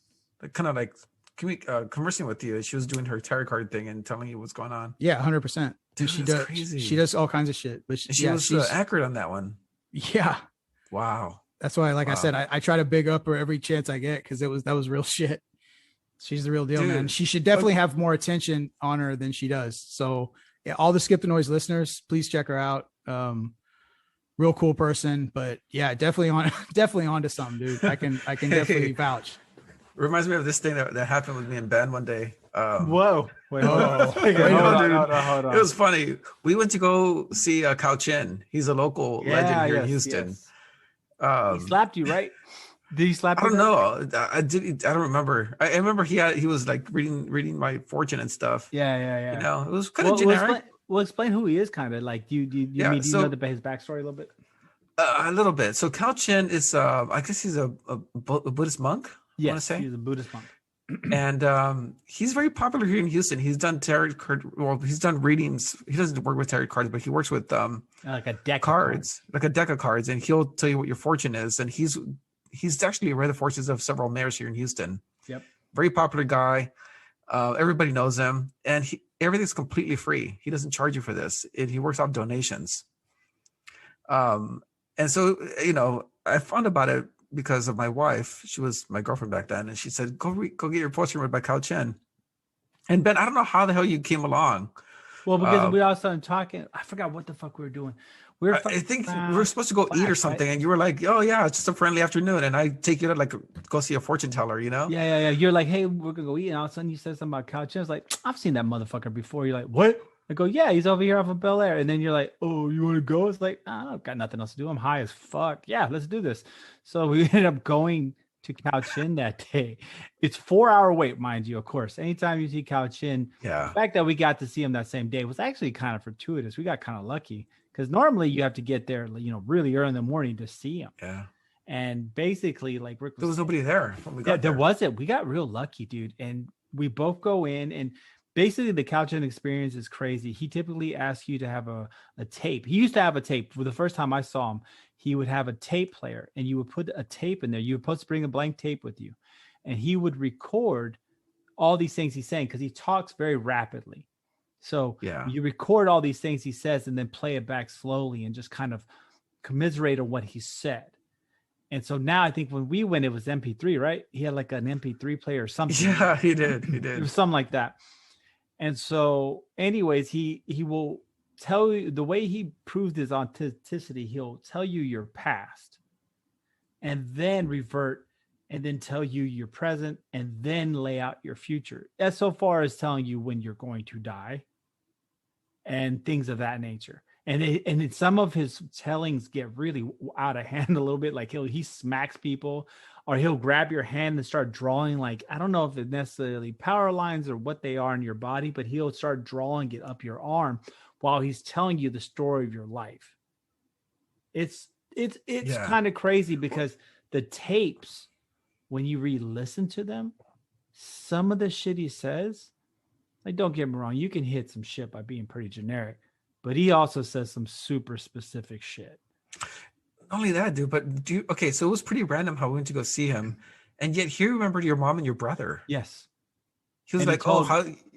kind of like conversing with you. She was doing her tarot card thing and telling you what's going on.
Yeah, 100%.
Dude,
She
that's
does.
crazy.
She does all kinds of shit. But
She was accurate on that one.
Yeah,
Wow.
that's why. Like I said, I try to big up her every chance I get because that was real shit. She's the real deal,
Dude.
man. She should definitely have more attention on her than she does. So yeah, all the Skip the Noise listeners, please check her out. Real cool person, but yeah, definitely onto something, dude. I can definitely vouch.
Reminds me of this thing that happened with me and Ben one day.
Whoa. Wait,
Oh.
hold on.
It was funny. We went to go see Kao Chen. He's a local legend here in Houston.
Yes. He slapped you, right? Did he slap you?
I don't know. I don't remember. I remember he was like reading my fortune and stuff.
Yeah.
You know, it was kind of generic.
Explain who he is, kind of like. Do you know his backstory a little bit?
A little bit. So Kao Chen is, I guess he's a Buddhist monk.
Yes,
I want to say
he's a Buddhist monk.
And he's very popular here in Houston. He's done tarot card. Well, he's done readings. He doesn't work with tarot cards, but he works with
like a deck
cards, like a deck of cards, and he'll tell you what your fortune is. And he's actually read the fortunes of several mayors here in Houston.
Yep.
Very popular guy. Everybody knows him, and everything's completely free. He doesn't charge you for this. He works off donations. And so, you know, I found about it because of my wife. She was my girlfriend back then, and she said, "Go get your fortune read by Kao Chen." And Ben, I don't know how the hell you came along.
Well, because we all started talking. I forgot what the fuck we were doing.
I think we were supposed to go eat or something, right? And you were like, "Oh yeah, it's just a friendly afternoon," and I take you to like go see a fortune teller, you know?
Yeah. You're like, "Hey, we're gonna go eat," and all of a sudden you said something about Kao Chen. I was like, "I've seen that motherfucker before." You're like, "What?" I go, "Yeah, he's over here off of Bel Air." And then you're like, "Oh, you want to go?" It's like, I've got nothing else to do. I'm high as fuck. Yeah, let's do this. So we ended up going to Kao Chen that day. It's 4-hour wait, mind you, of course. Anytime you see Kao Chen,
yeah.
The fact that we got to see him that same day was actually kind of fortuitous. We got kind of lucky because normally you have to get there, you know, really early in the morning to see him.
Yeah.
And basically, like Rick was
There was
saying,
nobody there when we got
there
there.
wasn't. We got real lucky, dude. And we both go in, and basically the couch-in experience is crazy. He typically asks you to have a tape. He used to have a tape. For the first time I saw him, he would have a tape player, and you would put a tape in there. You were supposed to bring a blank tape with you, and he would record all these things he's saying because he talks very rapidly. So you record all these things he says and then play it back slowly and just kind of commiserate on what he said. And so now I think when we went, it was MP3, right? He had like an MP3 player or something.
Yeah, he did.
It was something like that. And so anyways, he will tell you the way he proved his authenticity. He'll tell you your past and then revert and then tell you your present and then lay out your future. As so far as telling you when you're going to die and things of that nature. And some of his tellings get really out of hand a little bit. Like he smacks people, or he'll grab your hand and start drawing. Like, I don't know if it's necessarily power lines or what they are in your body, but he'll start drawing it up your arm while he's telling you the story of your life. It's kind of crazy because the tapes, when you re-listen to them, some of the shit he says, like, don't get me wrong, you can hit some shit by being pretty generic, but he also says some super specific shit.
Not only that, dude, but okay, so it was pretty random how we went to go see him, and yet he remembered your mom and your brother.
Yes.
He was like,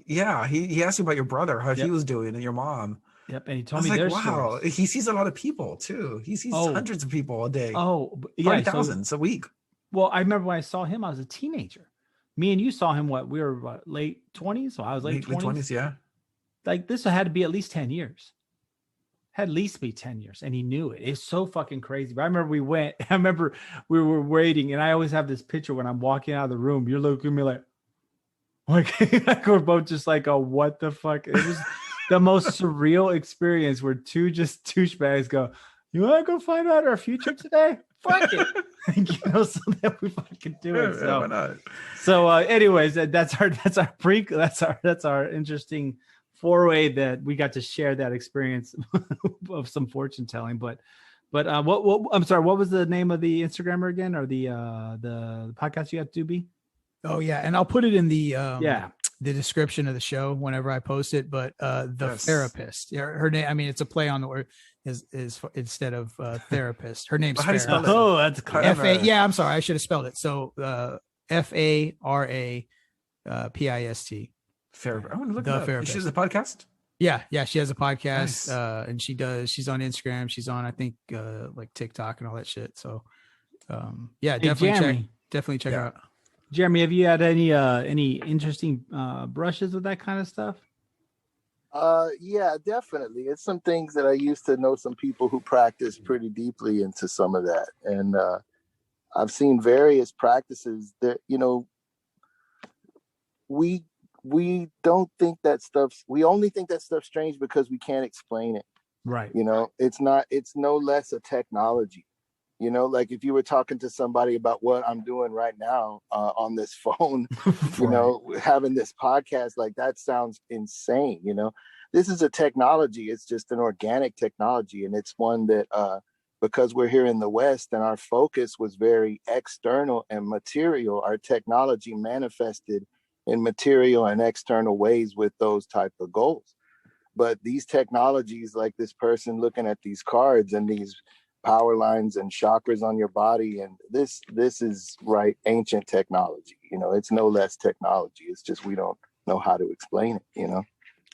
he asked you about your brother, how he was doing, and your mom.
Yep, and he told me
like,
their
wow,
stories.
He sees a lot of people too. He sees hundreds of people a day.
Oh, yeah,
thousands a week.
Well, I remember when I saw him, I was a teenager. Me and you saw him, we were late 20s? So I was late 20s,
yeah.
Like, this had to be at least 10 years. Had at least be 10 years. And he knew it. It's so fucking crazy. But I remember we were waiting, and I always have this picture when I'm walking out of the room. You're looking at me like we're both just like, oh, what the fuck? It was the most surreal experience where two douchebags go, you want to go find out our future today? Fuck it. So that we fucking do it. So,
why not?
So anyways, that's our interesting foray that we got to share that experience of some fortune telling. But what I'm sorry, what was the name of the Instagrammer again, or the podcast you got to be?
Oh yeah, and I'll put it in the the description of the show whenever I post it. But Farapist, her name. I mean, it's a play on the word is instead of therapist. Her name's Farapist.
Oh, that's
F-A. Yeah, I'm sorry, I should have spelled it. So Farapist.
Fair. I want to look at that. She has a podcast.
Yeah, she has a podcast.
Nice.
And she's on Instagram. She's on, I think, like TikTok and all that shit. So, definitely check her out.
Jeremy, have you had any interesting brushes with that kind of stuff?
Yeah, definitely. It's some things that I used to know some people who practice pretty deeply into some of that. And I've seen various practices that, we don't think that we only think that stuff's strange because we can't explain it.
Right.
It's no less a technology. Like if you were talking to somebody about what I'm doing right now on this phone, having this podcast, like that sounds insane. This is a technology. It's just an organic technology. And it's one that because we're here in the West and our focus was very external and material, our technology manifested in material and external ways with those type of goals. But these technologies, like this person looking at these cards and these power lines and chakras on your body, and this is ancient technology. It's no less technology. It's just we don't know how to explain it.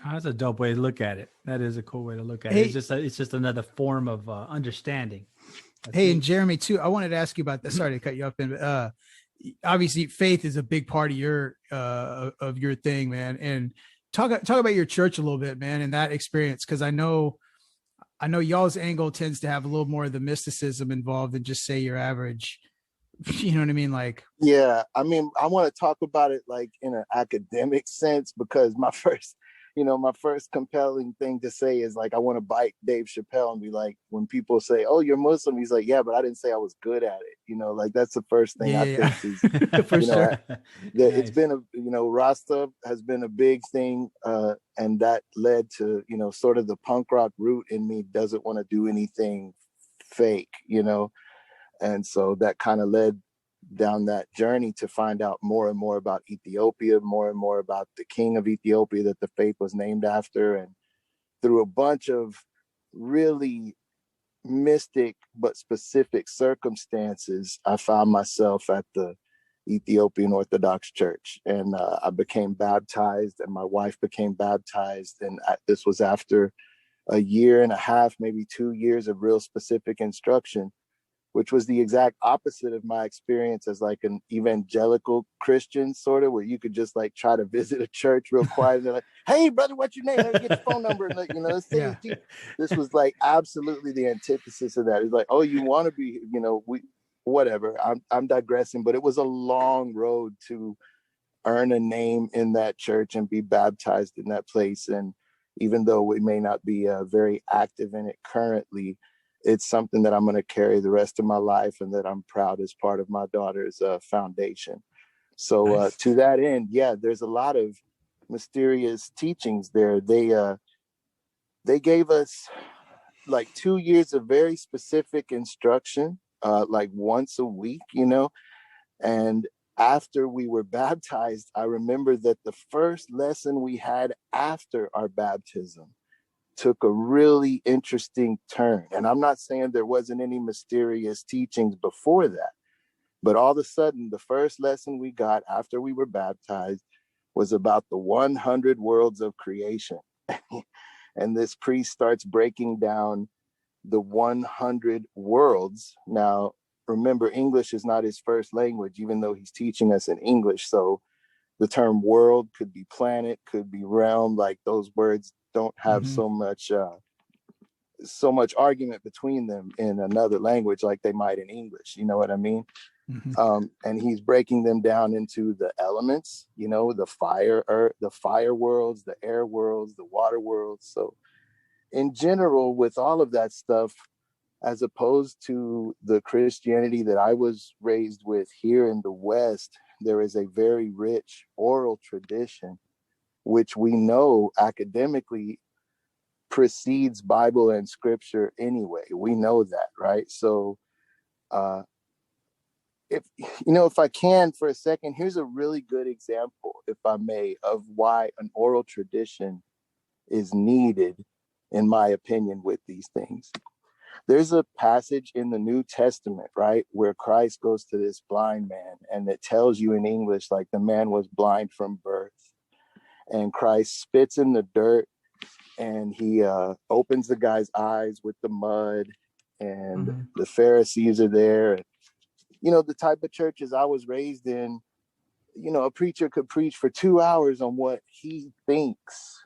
That's a dope way to look at it. That is a cool way to look at it. It's just another form of understanding.
And Jeremy too, I wanted to ask you about that. Sorry to cut you up, but obviously faith is a big part of your thing, man. And talk about your church a little bit, man, and that experience, because I know y'all's angle tends to have a little more of the mysticism involved than just say your average. You know what I mean? Like,
yeah, I mean, I want to talk about it like in an academic sense, because my first compelling thing to say is like, I want to bite Dave Chappelle and be like, when people say, "Oh, you're Muslim," he's like, "Yeah, but I didn't say I was good at it." Like that's the first thing I think is,
for sure.
It's been Rasta has been a big thing, and that led to sort of the punk rock root in me doesn't want to do anything fake. And so that kind of led down that journey to find out more and more about Ethiopia, more and more about the king of Ethiopia that the faith was named after. And through a bunch of really mystic but specific circumstances, I found myself at the Ethiopian Orthodox Church, and I became baptized, and my wife became baptized. And this was after a year and a half, maybe 2 years of real specific instruction, which was the exact opposite of my experience as like an evangelical Christian, sort of, where you could just like try to visit a church real quiet and they're like, hey brother, what's your name? Let me get your phone number. And like, let's say this was like absolutely the antithesis of that. It's like, oh, you want to be, whatever. I'm digressing, but it was a long road to earn a name in that church and be baptized in that place. And even though we may not be very active in it currently, it's something that I'm going to carry the rest of my life and that I'm proud as part of my daughter's foundation. So nice. To that end, there's a lot of mysterious teachings there. They gave us like 2 years of very specific instruction, like once a week, and after we were baptized, I remember that the first lesson we had after our baptism took a really interesting turn. And I'm not saying there wasn't any mysterious teachings before that, but all of a sudden, the first lesson we got after we were baptized was about the 100 worlds of creation. And this priest starts breaking down the 100 worlds. Now, remember, English is not his first language, even though he's teaching us in English. So the term world could be planet, could be realm, like those words don't have so much argument between them in another language like they might in English. You know what I mean? And he's breaking them down into the elements, the fire worlds, the air worlds, the water worlds. So in general, with all of that stuff, as opposed to the Christianity that I was raised with here in the West, there is a very rich oral tradition, which we know academically precedes Bible and scripture anyway. We know that, right? So if I can for a second, here's a really good example, if I may, of why an oral tradition is needed, in my opinion, with these things. There's a passage in the New Testament, right, where Christ goes to this blind man, and it tells you in English, like, the man was blind from birth. And Christ spits in the dirt, and he opens the guy's eyes with the mud, and the Pharisees are there. And, the type of churches I was raised in, a preacher could preach for 2 hours on what he thinks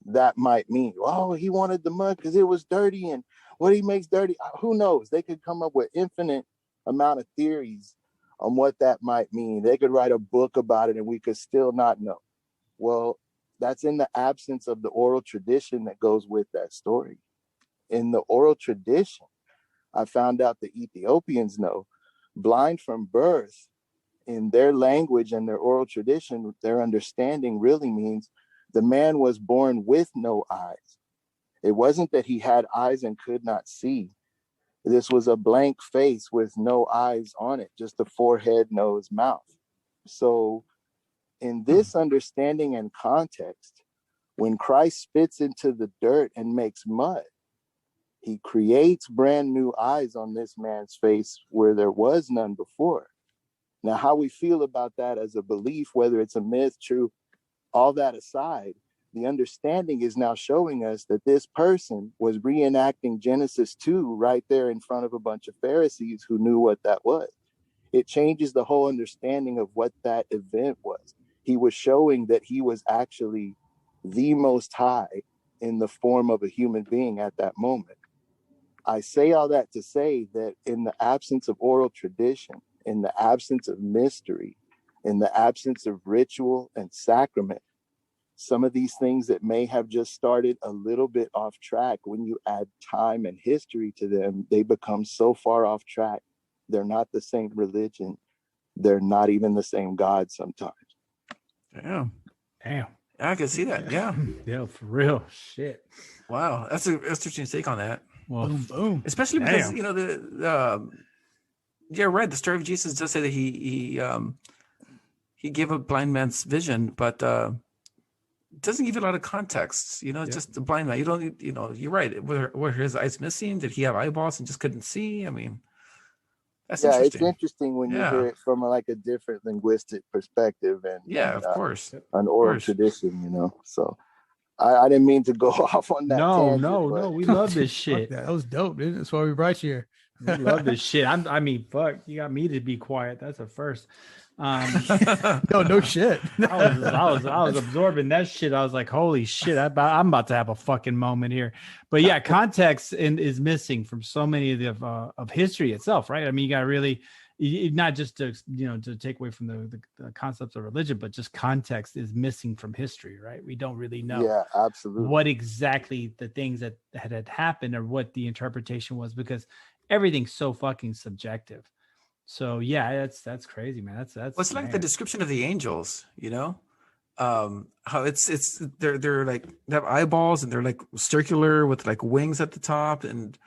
that might mean. Oh, he wanted the mud because it was dirty, and what he makes dirty, who knows? They could come up with infinite amount of theories on what that might mean. They could write a book about it and we could still not know. Well, that's in the absence of the oral tradition that goes with that story. In the oral tradition, I found out the Ethiopians know blind from birth, in their language and their oral tradition, their understanding really means the man was born with no eyes. It wasn't that he had eyes and could not see. This was a blank face with no eyes on it, just a forehead, nose, mouth. So in this understanding and context, when Christ spits into the dirt and makes mud, he creates brand new eyes on this man's face where there was none before. Now, how we feel about that as a belief, whether it's a myth, true, all that aside, the understanding is now showing us that this person was reenacting Genesis 2 right there in front of a bunch of Pharisees who knew what that was. It changes the whole understanding of what that event was. He was showing that he was actually the Most High in the form of a human being at that moment. I say all that to say that in the absence of oral tradition, in the absence of mystery, in the absence of ritual and sacrament, some of these things that may have just started a little bit off track, when you add time and history to them, they become so far off track. They're not the same religion. They're not even the same God sometimes.
Damn.
Damn.
I can see that. Yeah.
Yeah, for real. Shit.
Wow. That's an interesting take on that.
Well,
Boom, boom.
Especially because, you know, Yeah, right. The story of Jesus does say that he gave a blind man's vision, but doesn't give you a lot of context. It's just the blind man. You don't. You're right. Were his eyes missing? Did he have eyeballs and just couldn't see? I mean, that's interesting.
It's interesting when you hear it from a different linguistic perspective and
of course,
an oral tradition. So I didn't mean to go off on that.
No. We love this shit.
That was dope, dude. That's why we brought you here.
We love this shit. I mean, fuck, you got me to be quiet. That's a first.
No shit.
I was absorbing that shit. I was like, holy shit, I'm about to have a fucking moment here. But yeah, context is missing from so many of history itself, right? I mean, you got to really, not just to take away from the concepts of religion, but just context is missing from history, right? We don't really know
absolutely
what exactly the things that had happened or what the interpretation was, because everything's so fucking subjective. So yeah, that's crazy, man. That's
what's like the description of the angels, how it's they're like, they have eyeballs and they're like circular with like wings at the top, and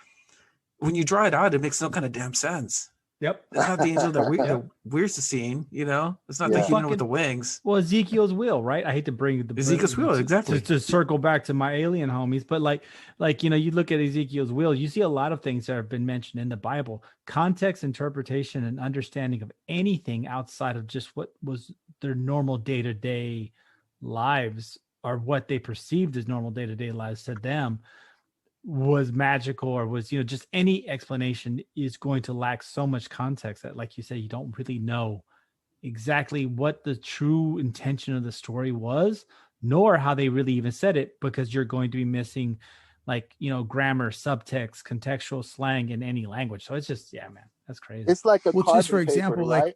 when you draw it out, it makes no kind of damn sense.
Yep.
It's not the angel that we're seeing, It's not the human with the wings.
Well, Ezekiel's wheel, right? I hate to bring
Ezekiel's wheel, exactly.
To circle back to my alien homies, but like you look at Ezekiel's wheel, you see a lot of things that have been mentioned in the Bible. Context, interpretation, and understanding of anything outside of just what was their normal day-to-day lives, or what they perceived as normal day-to-day lives to them, was magical, or was just any explanation is going to lack so much context that, like you said, you don't really know exactly what the true intention of the story was, nor how they really even said it, because you're going to be missing grammar, subtext, contextual slang in any language. So it's just, man, that's crazy.
It's like a
just for example,
right?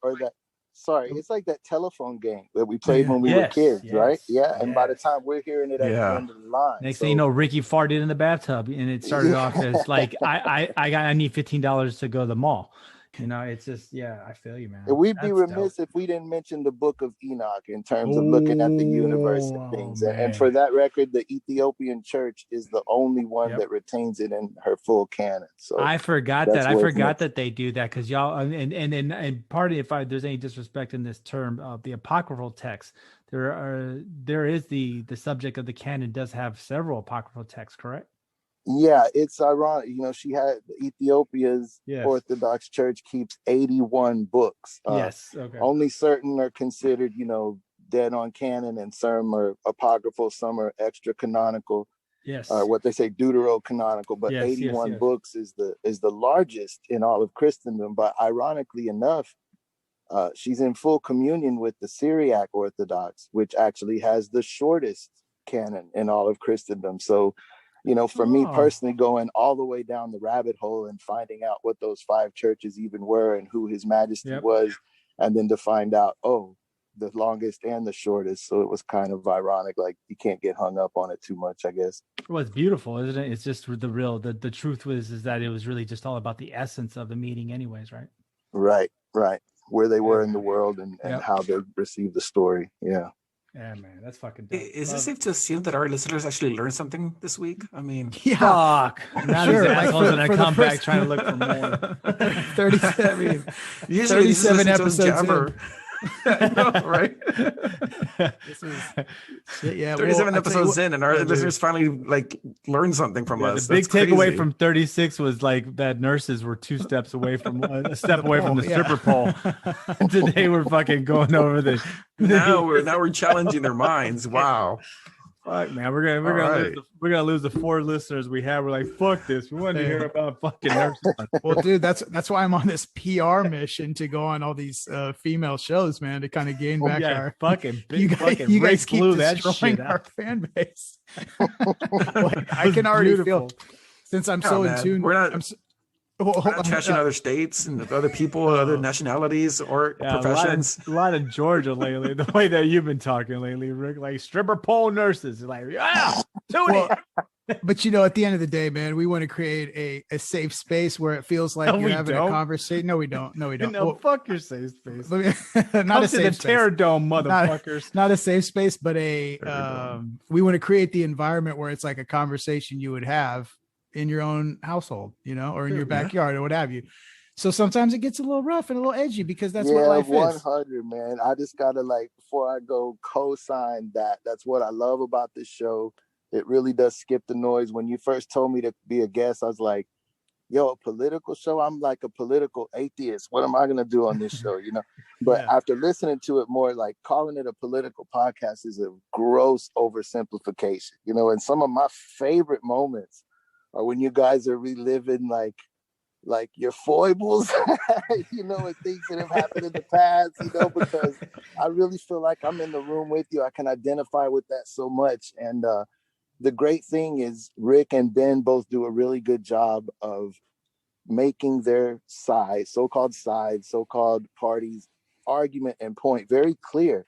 It's like that telephone game that we played when we were kids, right? Yeah. And by the time we're hearing it at the end of the line.
Next thing you know, Ricky farted in the bathtub, and it started off as like, I need $15 to go to the mall. It's just, I feel you, man.
We'd be remiss if we didn't mention the Book of Enoch in terms of looking at the universe and things. And for that record, the Ethiopian Church is the only one that retains it in her full canon. So
I forgot that. I forgot that they do that, because y'all, and pardon if there's any disrespect in this term, the apocryphal text. There is the subject of the canon does have several apocryphal texts, correct?
Yeah, it's ironic. She had Ethiopia's Orthodox Church keeps 81 books.
Yes. Okay.
Only certain are considered, dead on canon, and some are apocryphal, some are extra canonical.
Yes.
What they say deuterocanonical, but 81 books is the largest in all of Christendom. But ironically enough, she's in full communion with the Syriac Orthodox, which actually has the shortest canon in all of Christendom. So for me personally, going all the way down the rabbit hole and finding out what those 5 churches even were and who His Majesty was, and then to find out, the longest and the shortest. So it was kind of ironic. Like, you can't get hung up on it too much, I guess.
Well, it's beautiful, isn't it? It's just the truth is that it was really just all about the essence of the meeting anyways, right?
Right. Where they were in the world and how they received the story. Yeah.
Yeah, man, that's fucking dope.
Is it safe to assume that our listeners actually learned something this week? I mean,
fuck. Now these assholes gonna come back trying to look for more.
37.
Usually
37 episodes.
I know, right?
This is
37 episodes in, and our listeners finally learned something from us.
The big takeaway from 36 was that nurses were 2 steps away from a step away from the stripper pole. Today we're fucking going over the.
Now we're challenging their minds. Wow.
Fuck, man, we're gonna lose the 4 listeners we have. We're like, fuck this. We want to hear about fucking nurses.
Well, dude, that's why I'm on this PR mission to go on all these female shows, man, to kind of gain back our
fucking.
You guys keep destroying our fan base. I can already feel, since I'm so in tune.
We're not trashing other states and other people, other nationalities or professions.
A lot of Georgia lately. The way that you've been talking lately, Rick, like stripper pole nurses, like
But at the end of the day, man, we want to create a safe space where it feels like you're having a conversation. No, we don't.
No, fuck your safe space.
Not a safe space.
Terror Dome, motherfuckers.
Not a safe space, but we want to create the environment where it's like a conversation you would have in your own household, or in your backyard or what have you. So sometimes it gets a little rough and a little edgy because that's what
Yeah,
life is.
100, man. I just gotta, like, before I go, co-sign that. That's what I love about this show. It really does skip the noise. When you first told me to be a guest, I was like, yo, a political show? I'm like a political atheist. What am I gonna do on this show? But
Yeah.
after listening to it more, like, calling it a political podcast is a gross oversimplification, and some of my favorite moments are when you guys are reliving like your foibles, and things that have happened in the past, because I really feel like I'm in the room with you. I can identify with that so much. And the great thing is Rick and Ben both do a really good job of making their so-called parties, argument and point very clear.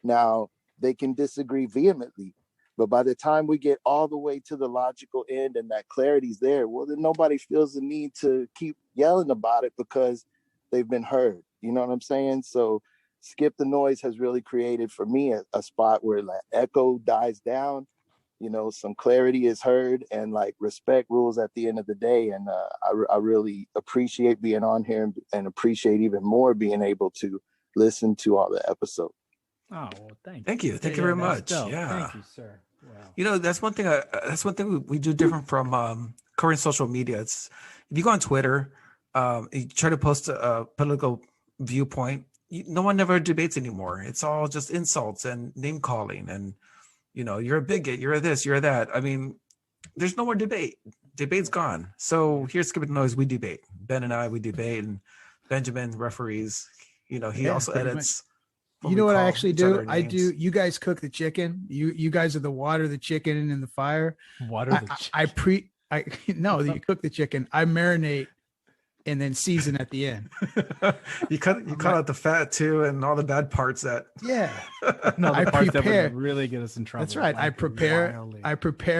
Now, they can disagree vehemently, but by the time we get all the way to the logical end and that clarity's there, well, then nobody feels the need to keep yelling about it because they've been heard. You know what I'm saying? So Skip the Noise has really created for me a spot where like echo dies down, some clarity is heard, and like respect rules at the end of the day. And I really appreciate being on here and appreciate even more being able to listen to all the episodes.
Oh, well,
thank you very much.
Dope.
Yeah,
thank you, sir. Wow.
That's one thing. That's one thing we do different from current social media. It's if you go on Twitter, you try to post a political viewpoint. No one ever debates anymore. It's all just insults and name calling, and you're a bigot, you're this, you're that. I mean, there's no more debate. Debate's gone. So here's Skip the Noise. We debate. Ben and I, we debate, and Benjamin referees. He also edits.
You know what I actually do? You guys cook the chicken. You guys are the water the chicken in the fire. You cook the chicken. I marinate and then season at the end.
you cut out the fat too and all the bad parts that
the parts that would really get us in trouble.
That's right. I prepare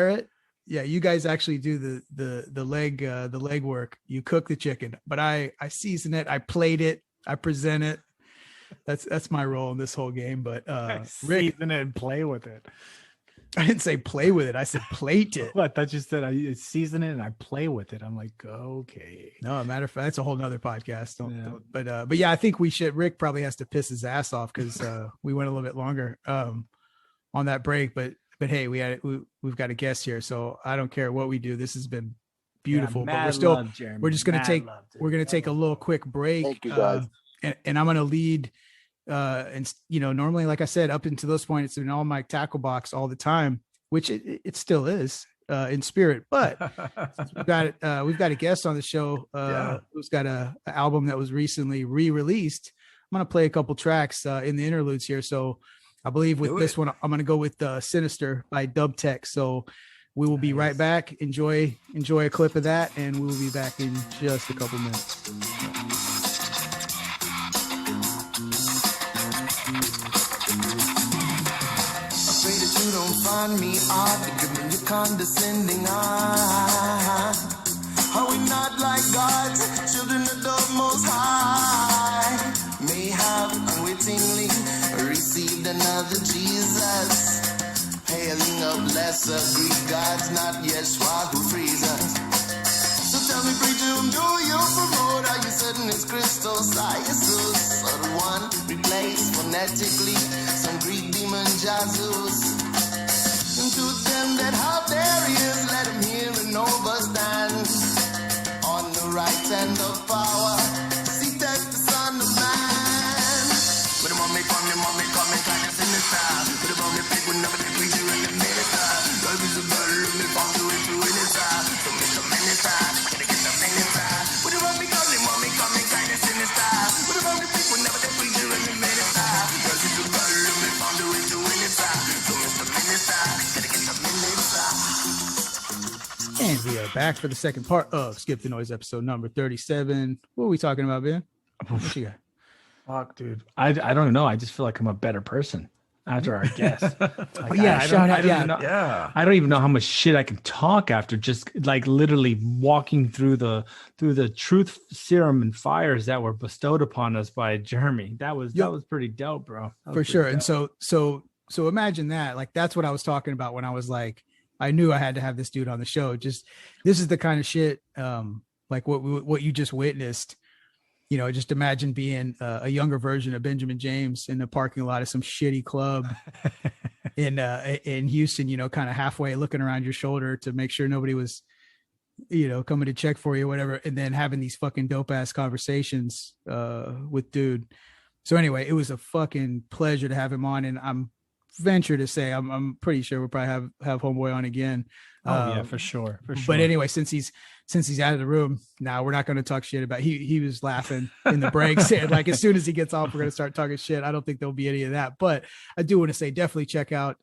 it. Yeah, you guys actually do the leg work. You cook the chicken, but I season it, I plate it, I present it. That's my role in this whole game. But Rick,
season it and play with it.
I didn't say play with it. I said plate it.
I thought you said I season it and I play with it. I'm like, okay.
No, matter of fact, that's a whole nother podcast. But yeah, I think we should. Rick probably has to piss his ass off because we went a little bit longer on that break. But hey, we've got a guest here, so I don't care what we do. This has been beautiful. But we're just gonna take a little quick break.
Thank you, guys.
And I'm gonna lead. And normally, like I said, up until this point, it's been all my tackle box all the time, which it still is in spirit. But we've got a guest on the show who's got a album that was recently re-released. I'm gonna play a couple tracks in the interludes here. So I believe with this one, I'm gonna go with Sinister by Dubtex. So we will be right back. Enjoy a clip of that, and we will be back in just a couple minutes.
Find me odd, give me your condescending eye. Are we not like gods, children of the Most High? May have unwittingly received another Jesus, hailing up lesser Greek gods, not Yeshua who frees us. So tell me, preacher, whom do you promote? Are you certain it's Christos, Jesus, or the one replaced phonetically some Greek demon Jesus? To them that have their ears, let them hear and overstand. On the right hand of power, seated the Son of Man. With the mommy coming, kind of sinister. With the mommy pick, we never did preacher in the minister. Love is a bird, let me fall to it, so Mr. Minister, gotta get the minister. With the mommy coming, kind of sinister. With the mommy pick, we never did preacher in the minister. Love is a bird, let me fall to it, so Mr. Minister.
And we are back for the second part of Skip the Noise episode number 37. What are we talking about, Ben? What you got?
Fuck, dude. I don't know. I just feel like I'm a better person after our guest.
Yeah.
I don't even know how much shit I can talk after just like literally walking through the truth serum and fires that were bestowed upon us by Jeremy. That was pretty dope, bro.
For sure. Dope. And so imagine that. Like that's what I was talking about when I was like, I knew I had to have this dude on the show. Just this is the kind of shit like what you just witnessed you know, just imagine being a younger version of Benjamin James in the parking lot of some shitty club in Houston, you know, kind of halfway looking around your shoulder to make sure nobody was, you know, coming to check for you, whatever. And then having these fucking dope ass conversations with dude. So anyway, it was a fucking pleasure to have him on. And I'm venture to say, I'm pretty sure we'll probably have Homeboy on again.
Oh yeah, for sure.
But anyway, since he's out of the room now, we're not going to talk shit about. He was laughing in the breaks, and like as soon as he gets off, we're going to start talking shit. I don't think there'll be any of that, but I do want to say definitely check out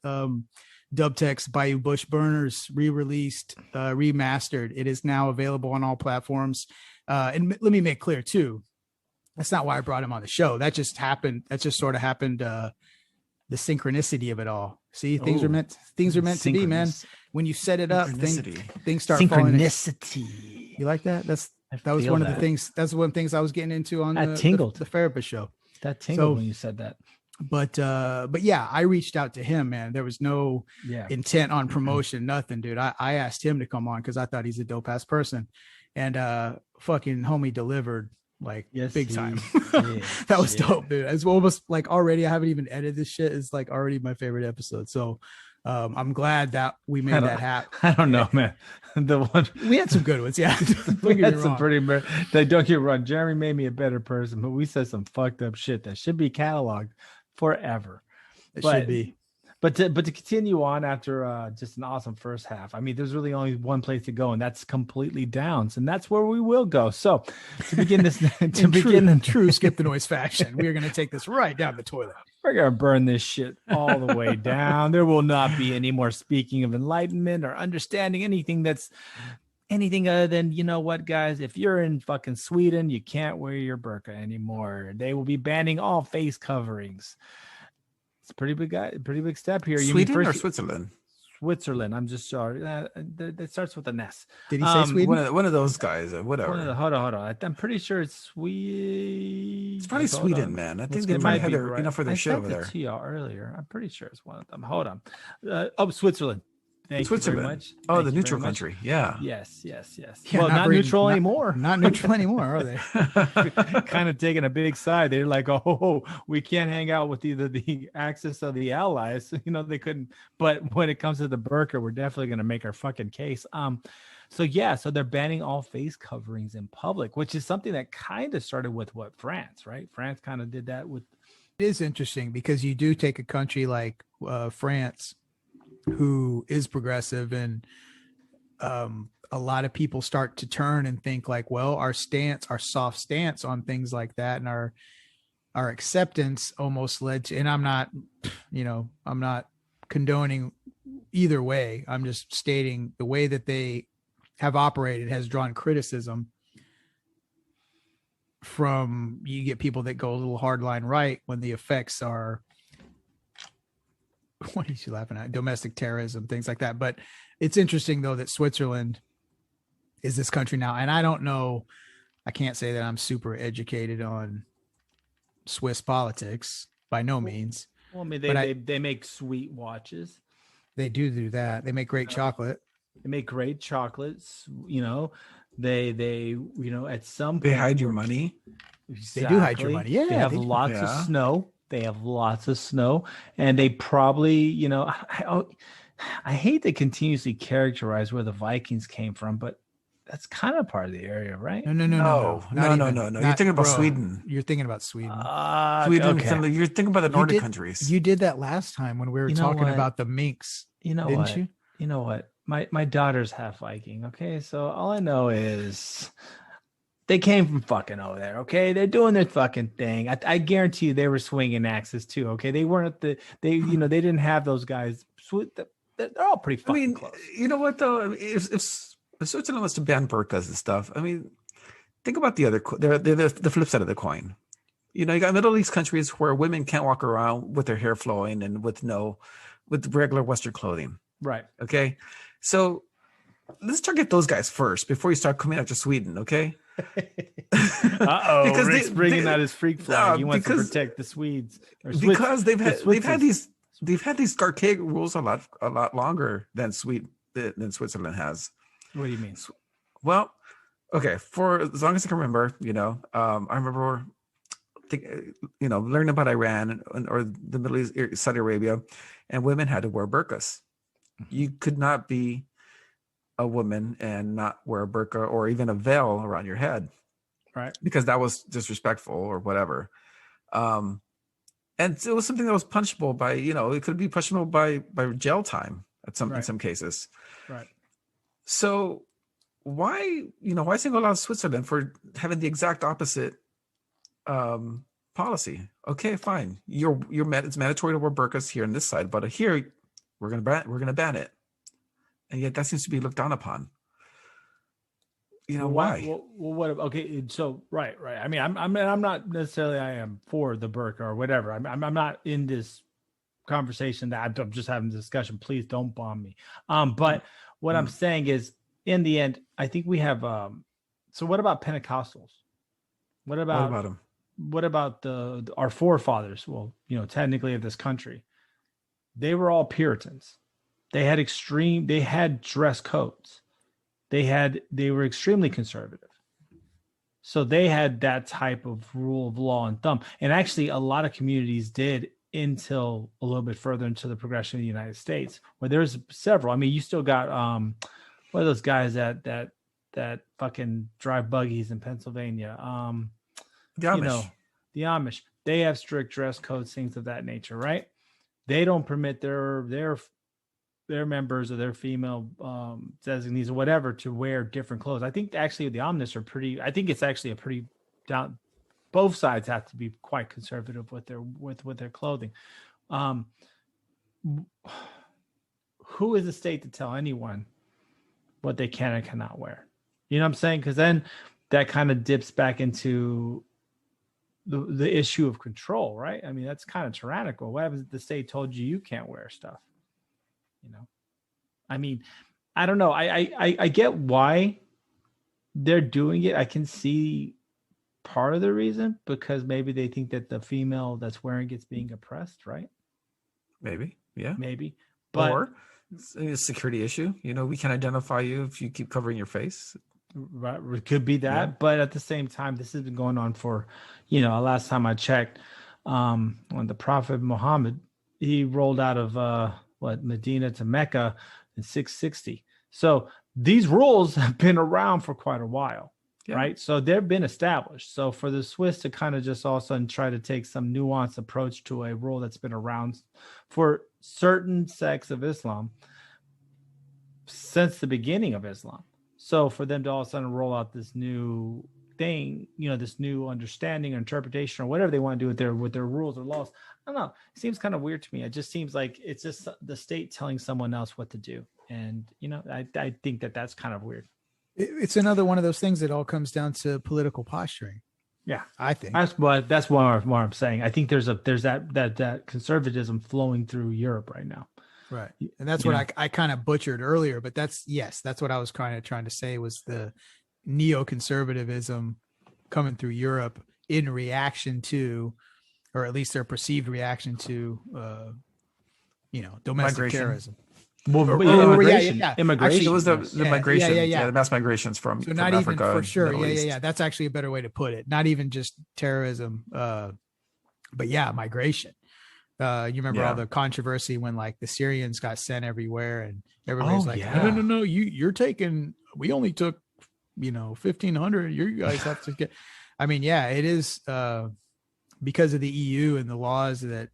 Dubtex Bayou Bush Burners re-released, remastered. It is now available on all platforms. And let me make clear too, that's not why I brought him on the show. That just happened. That just sort of happened. The synchronicity of it all. See, things are meant to be, man. When you set it up, things start falling.
Synchronicity.
You like that? That was one of the things. That's one of the things I was getting into on the Farapist show.
That tingled when you said that.
But yeah, I reached out to him, man. There was no intent on promotion, nothing, dude. I asked him to come on because I thought he's a dope ass person, and fucking homie delivered. Like big time. That was dope, dude. It's almost like already I haven't even edited this shit. It's like already my favorite episode. So I'm glad that we made that happen.
I don't know, man. The one
we had some good ones, yeah.
We had some pretty. They don't get run. Jeremy made me a better person, but we said some fucked up shit that should be cataloged forever.
It should be.
But to continue on after just an awesome first half, I mean, there's really only one place to go, and that's completely Downs, and that's where we will go. So to begin this,
in true Skip the Noise fashion, we are going to take this right down the toilet.
We're going to burn this shit all the way down. There will not be any more speaking of enlightenment or understanding anything other than, you know what, guys, if you're in fucking Sweden, you can't wear your burqa anymore. They will be banning all face coverings. Pretty big step here.
Sweden or Switzerland?
Switzerland. I'm just sorry. That starts with an S.
Did he say Sweden?
One of those guys. Whatever.
Hold on. I'm pretty sure it's Sweden.
It's probably Sweden, man. I think they might have enough for their shit over there.
I sent it to you earlier. I'm pretty sure it's one of them. Hold on. Switzerland. Thank
Switzerland.
You very much.
Oh, the neutral country. Yeah.
Yes.
Yeah,
well, not neutral anymore.
Not neutral anymore, are they?
Kind of taking a big side. They're like, oh, we can't hang out with either the axis of the allies. You know, they couldn't. But when it comes to the burqa, we're definitely going to make our fucking case. So they're banning all face coverings in public, which is something that kind of started with France, right? France kind of did that with.
It is interesting because you do take a country like France, who is progressive, and a lot of people start to turn and think like, well, our soft stance on things like that and our acceptance almost led to, and I'm not condoning either way. I'm just stating the way that they have operated has drawn criticism from, you get people that go a little hardline right when the effects are, what are you laughing at? Domestic terrorism, things like that. But it's interesting though that Switzerland is this country now. And I don't know, I can't say that I'm super educated on Swiss politics by no means.
Well, I mean, they make sweet watches.
They do that. They make great chocolate.
They make great chocolates. You know, they at some point
they hide your money.
Exactly.
They do hide your money. Yeah.
They have lots of snow. They have lots of snow, and they probably, I hate to continuously characterize where the Vikings came from, but that's kind of part of the area, right?
No. You're thinking about Sweden.
You're thinking about Sweden.
Sweden.
Okay.
You're thinking about the Nordic countries.
You did that last time when we were talking about the minks.
Didn't you? You know what? My daughter's half Viking. Okay, so all I know is they came from fucking over there, okay? They're doing their fucking thing. I guarantee you they were swinging axes too, okay? They weren't they didn't have those guys. They're all pretty fucking close.
You know what, though? If Switzerland was to ban burqas and stuff, I mean, think about the other, the flip side of the coin. You know, you got Middle East countries where women can't walk around with their hair flowing and with regular Western clothing.
Right.
Okay. So let's target those guys first before you start coming after Sweden, okay?
Because Rick's bringing out his freak flag. He wants to protect the Swedes.
Because they've had these archaic rules a lot longer than Switzerland has.
What do you mean?
Well, Okay, for as long as I can remember, I remember, learning about Iran or the Middle East, Saudi Arabia, and women had to wear burqas. You could not be a woman and not wear a burqa or even a veil around your head,
Right.
because that was disrespectful or whatever. And it was something that was punishable by, it could be punishable by jail time in some cases.
Right.
So why single out Switzerland for having the exact opposite policy? Okay, fine. It's mandatory to wear burqas here on this side, but here we're gonna ban it, and yet that seems to be looked down upon. Why?
Well, what? Okay, so right. I mean, I'm not necessarily I am for the burqa or whatever. I'm not in this conversation that I'm just having a discussion. Please don't bomb me. But what I'm saying is, in the end, I think we have. So what about Pentecostals? What about
them?
What about our forefathers? Well, technically of this country, they were all Puritans. They had dress codes. They were extremely conservative. So they had that type of rule of law and thumb. And actually a lot of communities did until a little bit further into the progression of the United States, where there's several. I mean, you still got what are those guys that fucking drive buggies in Pennsylvania?
The Amish.
The Amish. They have strict dress codes, things of that nature, right? They don't permit their members or their female designees or whatever to wear different clothes. I think actually the Amish are pretty. I think it's actually a pretty down. Both sides have to be quite conservative with their clothing. Who is the state to tell anyone what they can and cannot wear? You know what I'm saying? Because then that kind of dips back into the issue of control, right? I mean, that's kind of tyrannical. What happens if the state told you can't wear stuff? I mean, I don't know. I get why they're doing it. I can see part of the reason, because maybe they think that the female that's wearing it's being oppressed, right?
Maybe, yeah,
maybe. But
or it's a security issue. We can identify you if you keep covering your face.
Right, it could be that. Yeah. But at the same time, this has been going on for, last time I checked, when the Prophet Muhammad, he rolled out of Medina to Mecca in 660. So these rules have been around for quite a while, right? So they've been established. So for the Swiss to kind of just all of a sudden try to take some nuanced approach to a rule that's been around for certain sects of Islam since the beginning of Islam. So for them to all of a sudden roll out this new thing, this new understanding or interpretation or whatever they want to do with their rules or laws, I don't know. It seems kind of weird to me. It just seems like it's just the state telling someone else what to do. And, I think that that's kind of weird.
It's another one of those things that all comes down to political posturing.
Yeah,
I think
that's what I'm saying. I think there's that conservatism flowing through Europe right now.
Right. And that's what I kind of butchered earlier, but that's what I was trying to say was the neoconservatism coming through Europe in reaction to, or at least their perceived reaction to, domestic
migration.
Terrorism.
Immigration.
Actually, it was the migration. Yeah, the mass migrations from
not
Africa.
Even for sure.
Middle East.
Yeah. That's actually a better way to put it. Not even just terrorism, but migration. You remember all the controversy when the Syrians got sent everywhere and everybody's no, you're taking, we only took, 1,500. You guys have to get, it is because of the EU and the laws that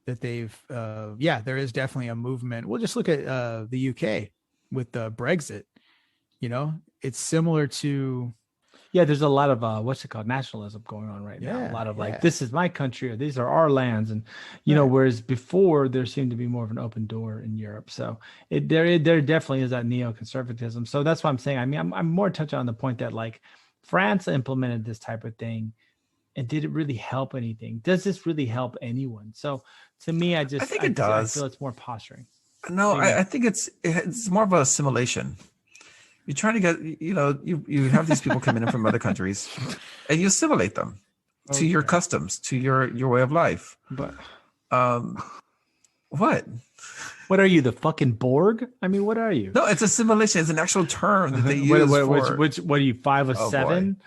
they've, there is definitely a movement. We'll just look at the UK with Brexit, it's similar to,
there's a lot of what's it called, nationalism going on right now. A lot of this is my country or these are our lands, and whereas before there seemed to be more of an open door in Europe. So there definitely is that neoconservatism. So that's why I'm saying. I'm more touching on the point that France implemented this type of thing, and did it really help anything? Does this really help anyone? So to me, I think it does. I feel it's more posturing.
No, I think it's more of an assimilation. You're trying to get, you have these people coming in from other countries and you assimilate them to your customs, to your way of life.
But
What?
What are you, the fucking Borg? I mean, what are you?
No, it's assimilation. It's an actual term that they use
what are you, 5 or 7?
Boy.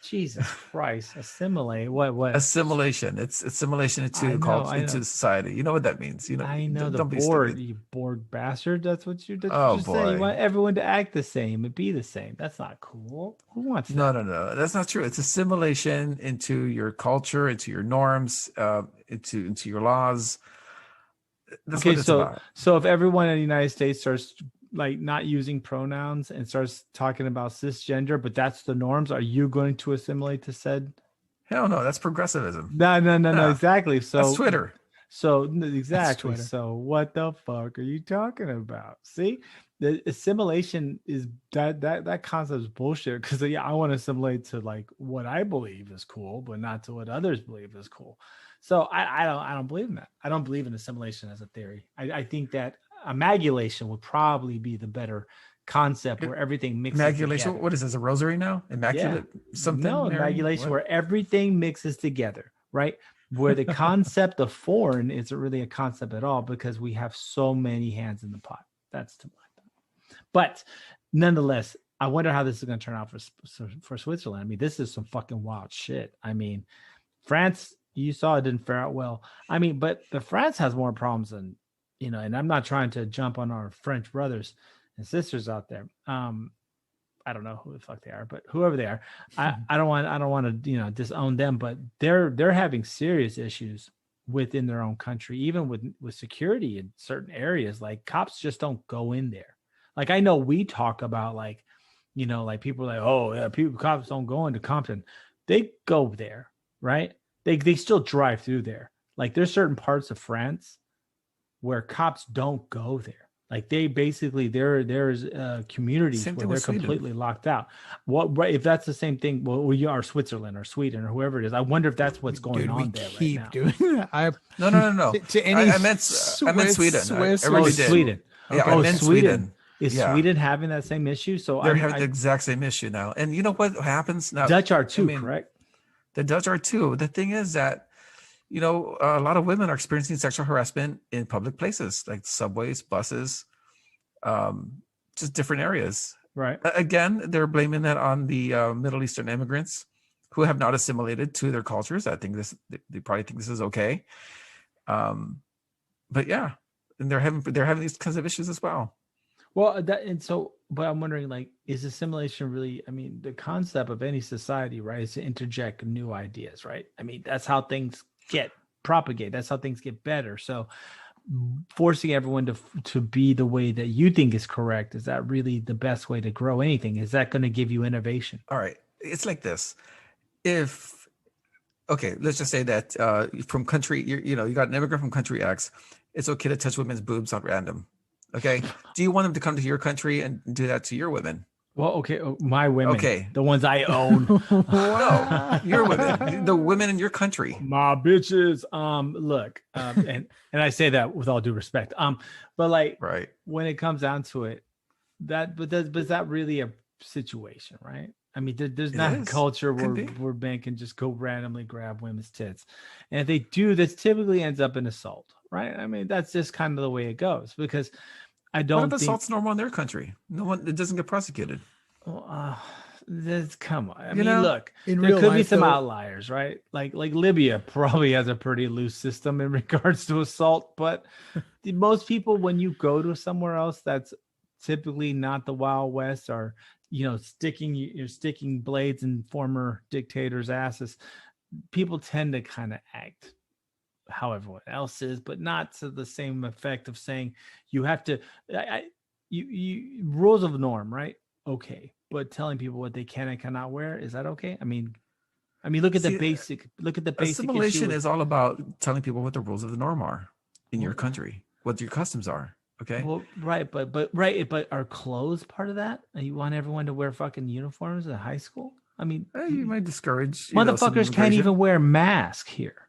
Jesus Christ, assimilate. What?
Assimilation. It's assimilation into culture, into society. You know what that means. You know.
I know the Borg, you Borg bastard. That's what you're saying. You want everyone to act the same and be the same. That's not cool. Who wants that?
No. That's not true. It's assimilation into your culture, into your norms, into your laws. That's what it's about.
So if everyone in the United States starts like not using pronouns and starts talking about cisgender, but that's the norms, are you going to assimilate to said?
Hell no, that's progressivism.
No, exactly. So
that's Twitter.
So exactly. So what the fuck are you talking about? See, the assimilation is that concept is bullshit. Because I want to assimilate to like what I believe is cool, but not to what others believe is cool. So I don't believe in that. I don't believe in assimilation as a theory. I think that amalgamation would probably be the better concept where everything mixes
together. What is this, a rosary now? Immaculate something?
No, amalgamation where everything mixes together, right? Where the concept of foreign isn't really a concept at all because we have so many hands in the pot. That's to my thought. But nonetheless, I wonder how this is going to turn out for Switzerland. I mean, this is some fucking wild shit. I mean, France, you saw it didn't fare out well. I mean, but France has more problems than, and I'm not trying to jump on our French brothers and sisters out there. I don't know who the fuck they are, but whoever they are, I don't want to, disown them, but they're having serious issues within their own country, even with security in certain areas. Like cops just don't go in there. Like I know we talk about like people are like, oh yeah, cops don't go into Compton. They go there, right? They still drive through there. Like there's certain parts of France where cops don't go there. Like they basically there's communities where they're completely locked out. Right? If that's the same thing, well, we are Switzerland or Sweden or whoever it is. I wonder if that's what's going on there right now.
Doing that.
No.
To any
I meant Sweden.
Sweden.
Yeah, I meant Sweden.
Is Sweden having that same issue? So
they're having the exact same issue now. And you know what happens now?
Dutch are too, correct?
The Dutch are too. The thing is that, a lot of women are experiencing sexual harassment in public places like subways, buses, just different areas.
Right.
Again, they're blaming that on the Middle Eastern immigrants who have not assimilated to their cultures. I think they probably think this is okay. But yeah, and they're having these kinds of issues as well.
Well, but I'm wondering, like, is assimilation really, I mean, the concept of any society, right, is to interject new ideas, right? I mean, that's how things get propagated. That's how things get better. So forcing everyone to be the way that you think is correct, is that really the best way to grow anything? Is that going to give you innovation?
All right. It's like this. Let's just say that from country, you got an immigrant from country X, it's okay to touch women's boobs on random. Okay. Do you want them to come to your country and do that to your women?
Well, okay. My women. Okay. The ones I own.
No, your women. The women in your country.
My bitches. Look, and I say that with all due respect. But like,
right.
When it comes down to it, but is that really a situation, right? I mean, there's not a culture where men can just go randomly grab women's tits. And if they do, this typically ends up in assault, right? I mean, that's just kind of the way it goes because I don't think...
What if assault's normal in their country? No one, it doesn't get prosecuted.
Well, come on. I mean, look,
there
could be some outliers, right? Like Libya probably has a pretty loose system in regards to assault, but most people, when you go to somewhere else that's typically not the Wild West, or sticking blades in former dictators' asses, people tend to kind of act how everyone else is, but not to the same effect of saying you have to. You rules of norm, right? Okay, but telling people what they can and cannot wear, is that okay? I mean, look at the basic. Look at the basic.
Assimilation is all about telling people what the rules of the norm are in your country, what your customs are. Okay.
Well, right, but are clothes part of that? And you want everyone to wear fucking uniforms in high school? I mean,
you might discourage
motherfuckers can't even wear masks here.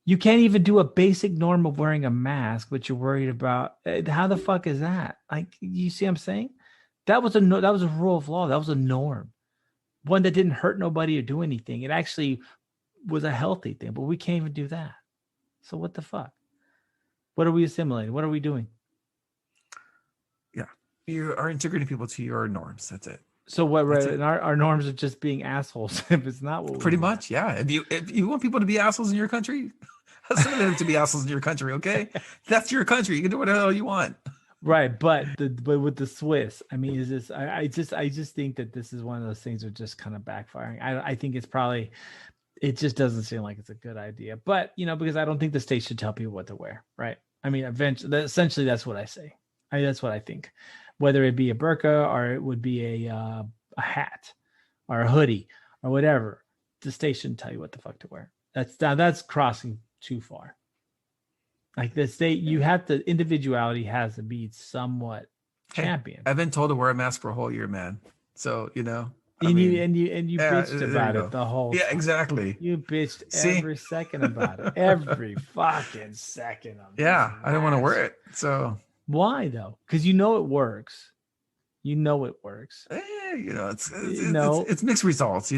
You can't even do a basic norm of wearing a mask, but you're worried about. How the fuck is that? Like, you see what I'm saying? That was a rule of law. That was a norm, one that didn't hurt nobody or do anything. It actually was a healthy thing, but we can't even do that. So what the fuck? What are we assimilating? What are we doing?
Yeah. You are integrating people to your norms. That's it.
So what?
That's
Right? And our norms are just being assholes. If it's not what
Pretty
we
much, yeah. If you want people to be assholes in your country, assimilate them to be assholes in your country. Okay, that's your country. You can do whatever the hell you want.
Right, but with the Swiss, I mean, is this? I just think that this is one of those things that are just kind of backfiring. I think it's probably, it just doesn't seem like it's a good idea. But because I don't think the state should tell people what to wear. Right? I mean, essentially, that's what I say. That's what I think. Whether it be a burqa or it would be a hat or a hoodie or whatever, the state shouldn't tell you what the fuck to wear. That's crossing too far. Like the state, you have to, individuality has to be somewhat champion.
I've been told to wear a mask for a whole year, man. So
you bitched about it the whole
time.
Time.
Exactly.
You bitched every second about it. Every fucking second of it.
Yeah, I didn't want to wear it. So
why though? Because it works. It works.
It's mixed results.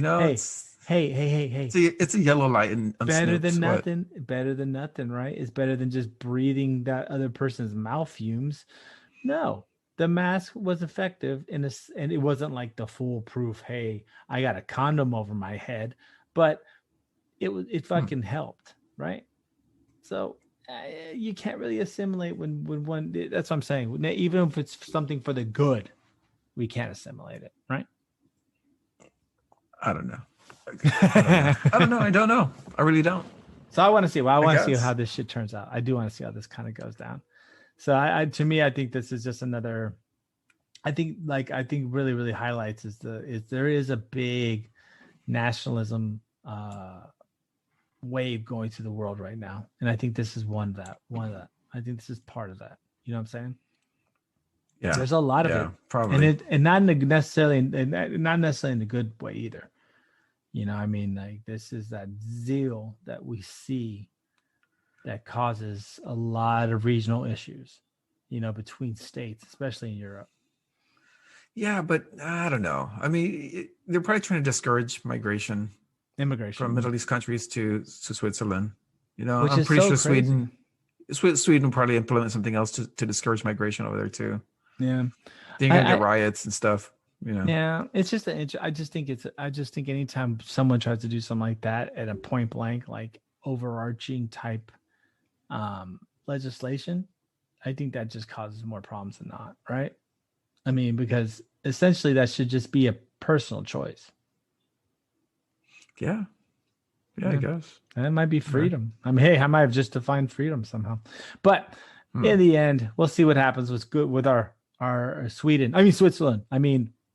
Hey.
It's a yellow light and
better than nothing. Better than nothing, right? It's better than just breathing that other person's mouth fumes. No, the mask was effective and it wasn't like the foolproof. Hey, I got a condom over my head, but it fucking helped, right? So you can't really assimilate when one. That's what I'm saying. Even if it's something for the good, we can't assimilate it, right?
I don't know. I don't know. I really don't.
So I want to see. Well, I want to see how this shit turns out. I do want to see how this kind of goes down. So I think this is just another. I think really, really highlights is there is a big nationalism wave going through the world right now, and I think this is one of that. I think this is part of that. You know what I'm saying?
Yeah.
There's a lot of it,
probably,
and not necessarily in the good way either. I mean, like this is that zeal that we see that causes a lot of regional issues, between states, especially in Europe.
Yeah, but I don't know. I mean, they're probably trying to discourage immigration from Middle East countries to Switzerland. I'm pretty sure Sweden will probably implement something else to discourage migration over there too.
Yeah,
they're gonna get riots and stuff.
Yeah, it's just I just think anytime someone tries to do something like that at a point blank, like overarching type legislation, I think that just causes more problems than not, right? I mean, because essentially that should just be a personal choice.
Yeah, I guess.
And it might be freedom. I mean, hey, I might have just defined freedom somehow. But in the end, we'll see what happens with our Switzerland.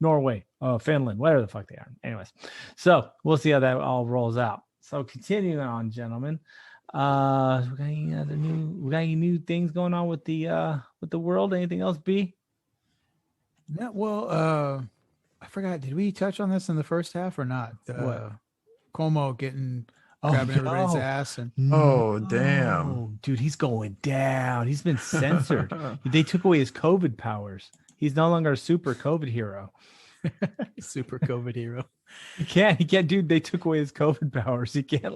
Norway, Finland, whatever the fuck they are. Anyways, so we'll see how that all rolls out. So continuing on, gentlemen, we got any new things going on with the world? Anything else, B?
Yeah, well, I forgot. Did we touch on this in the first half or not?
What?
Cuomo grabbing everybody's ass and
damn,
dude, he's going down. He's been censored. They took away his COVID powers. He's no longer a super COVID hero.
Super COVID hero.
He can't, dude. They took away his COVID powers. He can't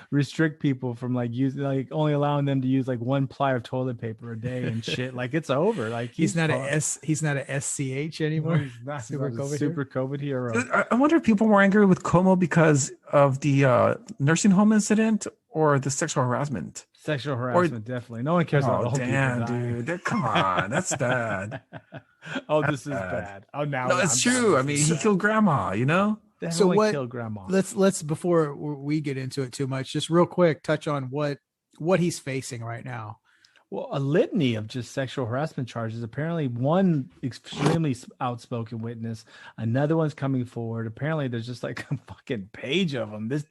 restrict people from using only allowing them to use one ply of toilet paper a day and shit. It's over. He's not a SCH anymore. No, he's not. Super COVID hero.
I wonder if people were angry with Cuomo because of the nursing home incident or the sexual harassment.
Sexual harassment, definitely. No one cares about the whole
damn, dude. Come on, that's bad.
This is bad. Oh, now
no, it's true. I mean, he killed grandma.
So what?
Killed grandma.
Let's before we get into it too much, just real quick, touch on what he's facing right now.
Well, a litany of just sexual harassment charges. Apparently, one extremely outspoken witness, another one's coming forward. Apparently, there's just a fucking page of them. This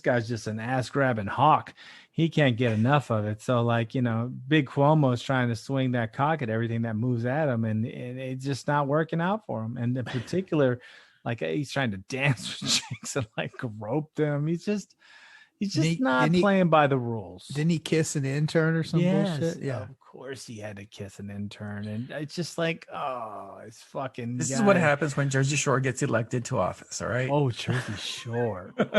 guy's just an ass grabbing hawk. He can't get enough of it. So Big Cuomo's trying to swing that cock at everything that moves at him, and it's just not working out for him. And in particular, he's trying to dance with chicks and rope them. He's just not playing by the rules.
Didn't he kiss an intern or some bullshit?
Yeah, of course he had to kiss an intern, and it's just like, oh, it's fucking.
This is what happens when Jersey Shore gets elected to office. All right.
Oh, Jersey Shore. There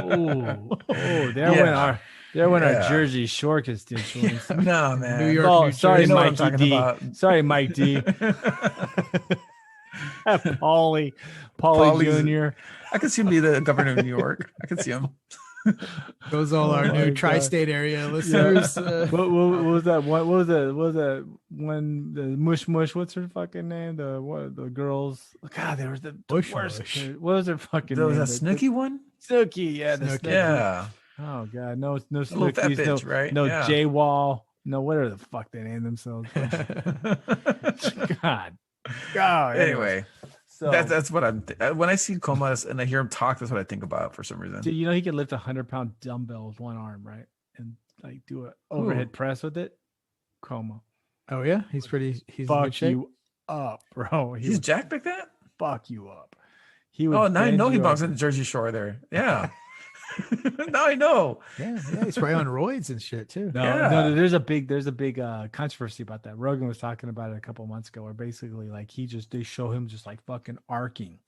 went our Jersey Shore constituents.
No, man.
New York.
Oh, sorry,
You know what I'm
Mike
talking
D.
about.
Sorry, Mike D. Paulie Jr.
I could see him be the governor of New York. I could see him.
Those all our
my
new
God.
tri-state area listeners.
What was that? What was that? When the mush? What's her fucking name? The girls? God, there was the
Mush
worst.
Mush.
What was her fucking
There was
name?
a Snooki one.
Snooki, yeah, the
Snooki.
Snooki.
Yeah.
Oh God, no
Little fat
Snookies,
bitch, right?
no
Yeah.
J-Wall, no whatever the fuck they name themselves. God.
Anyway,
so
that's what I'm. When I see Comas and I hear him talk, that's what I think about for some reason.
so you know he could lift 100-pound dumbbell with one arm, right? And like do an overhead press with it. Como.
Oh yeah, he's in good
Fuck
shape.
you up, bro. He
He's
would
jacked like that.
fuck you up. He would.
Oh, now I
bend
know he
you
belongs
over.
in the Jersey Shore there. Yeah. Now I know.
Yeah, he's probably on roids and shit too.
No, there's a big controversy about that. Rogan was talking about it a couple months ago, where basically like they show him just like fucking arcing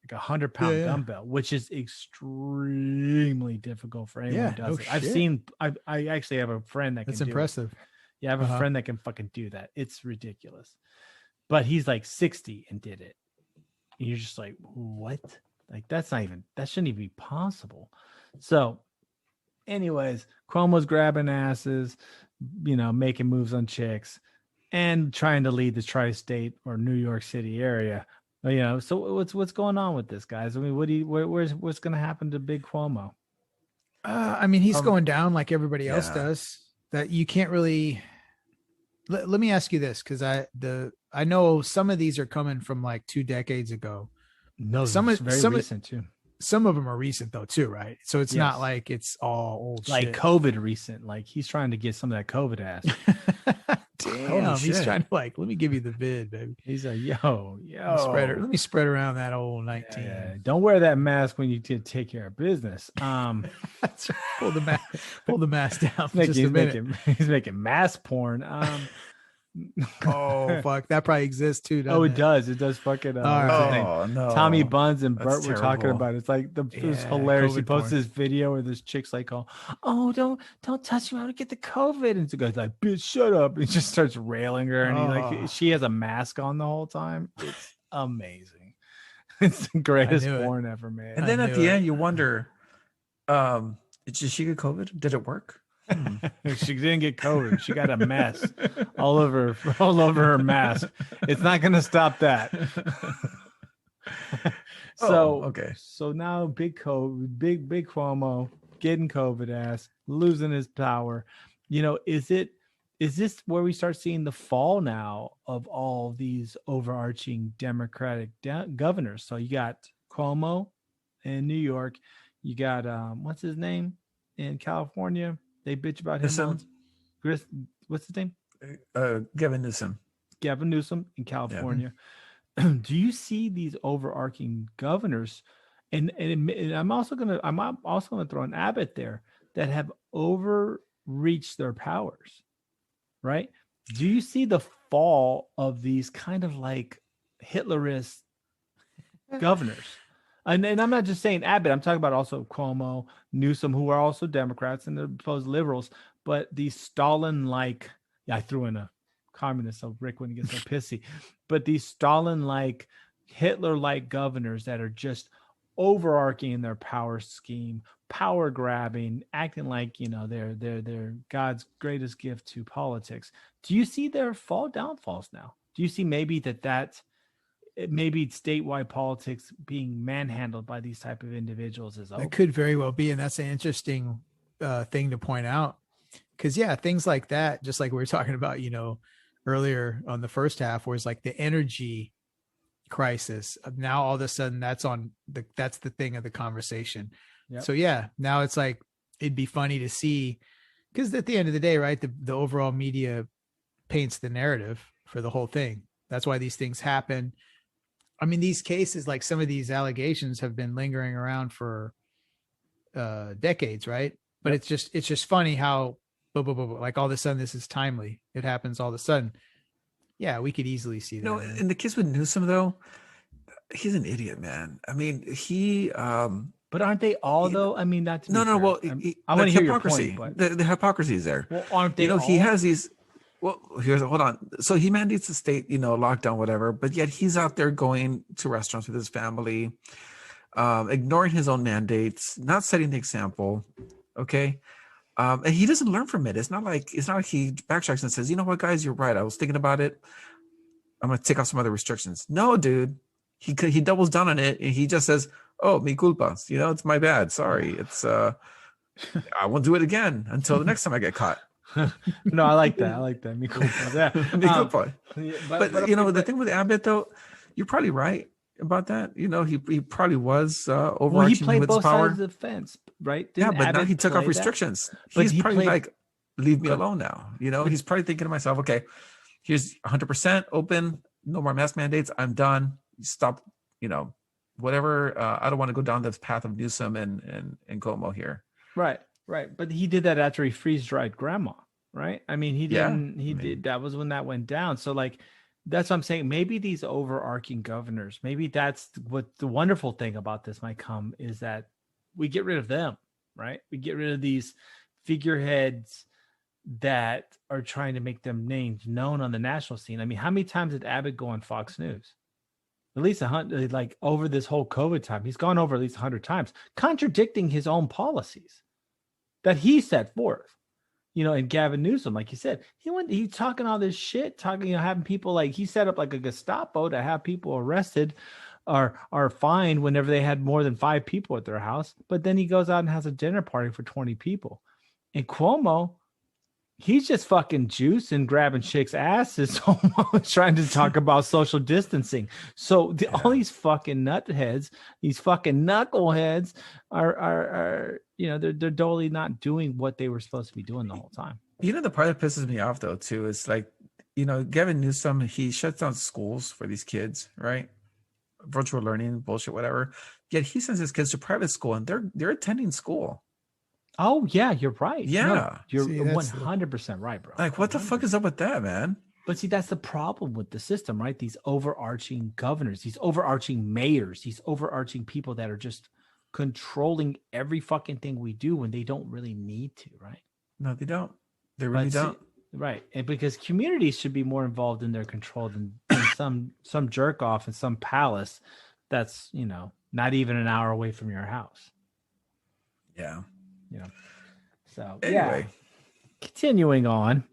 like 100-pound dumbbell, which is extremely difficult for anyone who does it. I've
shit.
seen. I actually have a friend that can.
That's
do
impressive.
It. Yeah, I have a friend that can fucking do that. It's ridiculous. But he's like 60 and did it. And you're just like, what? Like that shouldn't even be possible. So, anyways, Cuomo's grabbing asses, making moves on chicks, and trying to lead the tri-state or New York City area. So what's going on with this, guys? I mean, what's going to happen to Big Cuomo?
I mean, he's going down like everybody else does. That you can't really. Let me ask you this, because I know some of these are coming from like 2 decades ago.
No,
some
it's very recent too.
Some of them are recent though too, right? So it's not like it's all old
like
shit.
COVID recent. Like he's trying to get some of that COVID ass.
Damn, he's
shit.
trying to let me give you the vid, baby.
He's like, yo,
Let me spread around that old 19.
Yeah. Don't wear that mask when you take care of business.
That's right. Pull the mask down for
He's
just a minute.
he's making mask porn.
Oh fuck, that probably exists too.
It does. It does fucking.
All right.
Oh no.
Tommy Buns and Bert
That's
were talking
terrible.
about it. It's like it was
Yeah,
hilarious. He
COVID
posted
porn.
this video where this chick's like, "Oh, don't touch me! I want to get the COVID." And the guy's like, "Bitch, shut up!" And he just starts railing her, and she has a mask on the whole time. It's amazing. It's the greatest
knew it.
porn ever made.
And then
I
at
knew
the
it.
end, you wonder, did she get COVID? Did it work?
She didn't get COVID. She got a mess all over her mask. It's not going to stop that.
Okay.
So now big Cuomo getting COVID ass, losing his power. Is this where we start seeing the fall now of all these overarching Democratic governors? So you got Cuomo in New York. You got what's his name in California? They bitch about him.
Newsom.
What's his name?
Gavin Newsom.
Gavin Newsom in California. Do you see these overarching governors? And I'm also gonna throw an Abbott there that have overreached their powers, right? Do you see the fall of these kind of like Hitlerist governors? And I'm not just saying Abbott. I'm talking about also Cuomo, Newsom, who are also Democrats and they're supposed liberals. But these Stalin-like, I threw in a communist so Rick wouldn't get so pissy. But these Stalin-like, Hitler-like governors that are just overarching in their power scheme, power grabbing, acting like they're God's greatest gift to politics. Do you see their downfalls now? Do you see maybe that maybe statewide politics being manhandled by these type of individuals is over?
That could very well be, and that's an interesting thing to point out. Because things like that, just like we were talking about, earlier on the first half, where it's like the energy crisis. Now all of a sudden, that's the thing of the conversation.
Yep.
So now it's like it'd be funny to see, because at the end of the day, right, the overall media paints the narrative for the whole thing. That's why these things happen. I mean, these cases, like some of these allegations, have been lingering around for decades, right? But it's just funny how like all of a sudden this is timely. It happens all of a sudden. Yeah, we could easily see that.
No, and the kids with Newsom though, he's an idiot, man. I mean, he
but aren't they all though? I mean, not to
no. Well,
I want to hear your
hypocrisy.
point, but
The hypocrisy is there.
well, aren't they?
He has these. Well, hold on. So he mandates the state, lockdown, whatever. But yet he's out there going to restaurants with his family, ignoring his own mandates, not setting the example. Okay, and he doesn't learn from it. It's not like he backtracks and says, "You know what, guys, you're right. I was thinking about it. I'm going to take off some other restrictions." No, dude. He doubles down on it and he just says, "Oh, mi culpa. It's my bad. Sorry. It's I won't do it again until the next time I get caught."
No, I like that. Mi culpa. Yeah.
Mi culpa. But the thing with Abbott though, you're probably right about that. He probably was overarching
well, he played
with
both
his power.
sides of the fence, right?
Yeah, but now
Abbott
he took off
play that?
restrictions.
But
He's
he
probably
played-
like, leave me alone now. He's probably thinking to myself, okay, here's 100% open, no more mask mandates. I'm done. Stop, whatever. I don't want to go down this path of Newsom and Cuomo here.
Right. But he did that after he freeze-dried grandma, right? I mean, he didn't. Did. That was when that went down. So, like, that's what I'm saying. Maybe these overarching governors. Maybe that's what the wonderful thing about this might come is that we get rid of them, right? We get rid of these figureheads that are trying to make them names known on the national scene. I mean, how many times did Abbott go on Fox News? At least 100, like over this whole COVID time, he's gone over at least 100 times, contradicting his own policies that he set forth. And Gavin Newsom, like you said, he's talking all this shit, having people like he set up like a Gestapo to have people arrested or fined whenever they had more than 5 people at their house. But then he goes out and has a dinner party for 20 people. And Cuomo, he's just fucking juicing, grabbing chicks' asses, almost trying to talk about social distancing. So all these fucking nutheads, these fucking knuckleheads are they're totally not doing what they were supposed to be doing the whole time.
The part that pisses me off though too is like, Gavin Newsom, he shuts down schools for these kids, right? Virtual learning, bullshit, whatever. Yet he sends his kids to private school and they're attending school.
Oh yeah, you're right.
Yeah,
no, you're 100% right, bro.
Like, what the fuck is up with that, man?
But see, that's the problem with the system, right? These overarching governors, these overarching mayors, these overarching people that are just controlling every fucking thing we do when they don't really need to, right?
No, they don't. They really don't.
Right. And because communities should be more involved in their control than some jerk off in some palace that's, not even an hour away from your house.
Yeah.
So
anyway,
continuing on.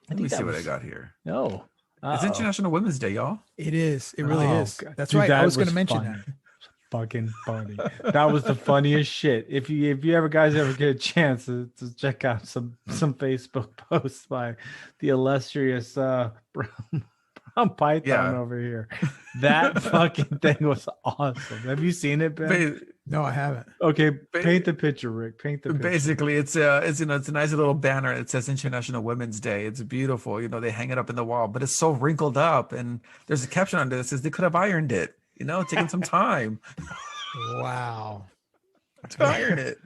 Let me see what I got here.
No.
It's International Women's Day, y'all.
It is. It really is.
God.
That's
Dude,
right.
that
I was going to
was
mention
fun.
that.
Fucking funny. That was the funniest shit. If you guys ever get a chance to check out some Facebook posts by the illustrious Brown Python over here. That fucking thing was awesome. Have you seen it, Ben?
No, I haven't.
Okay, paint the picture, Rick. Paint the picture.
Basically, it's a nice little banner. It says International Women's Day. It's beautiful. They hang it up in the wall, but it's so wrinkled up. And there's a caption under it that says they could have ironed it. Taking some time.
Wow.
To iron it.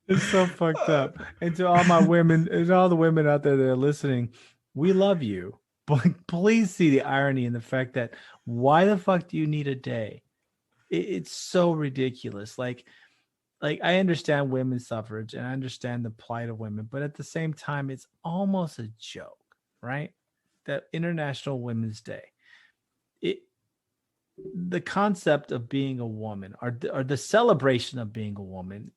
It's so fucked up. And to all my women, and all the women out there that are listening, we love you. But please see the irony in the fact that why the fuck do you need a day? It's so ridiculous. Like I understand women's suffrage and I understand the plight of women, but at the same time, it's almost a joke, right? That International Women's Day. The concept of being a woman or the celebration of being a woman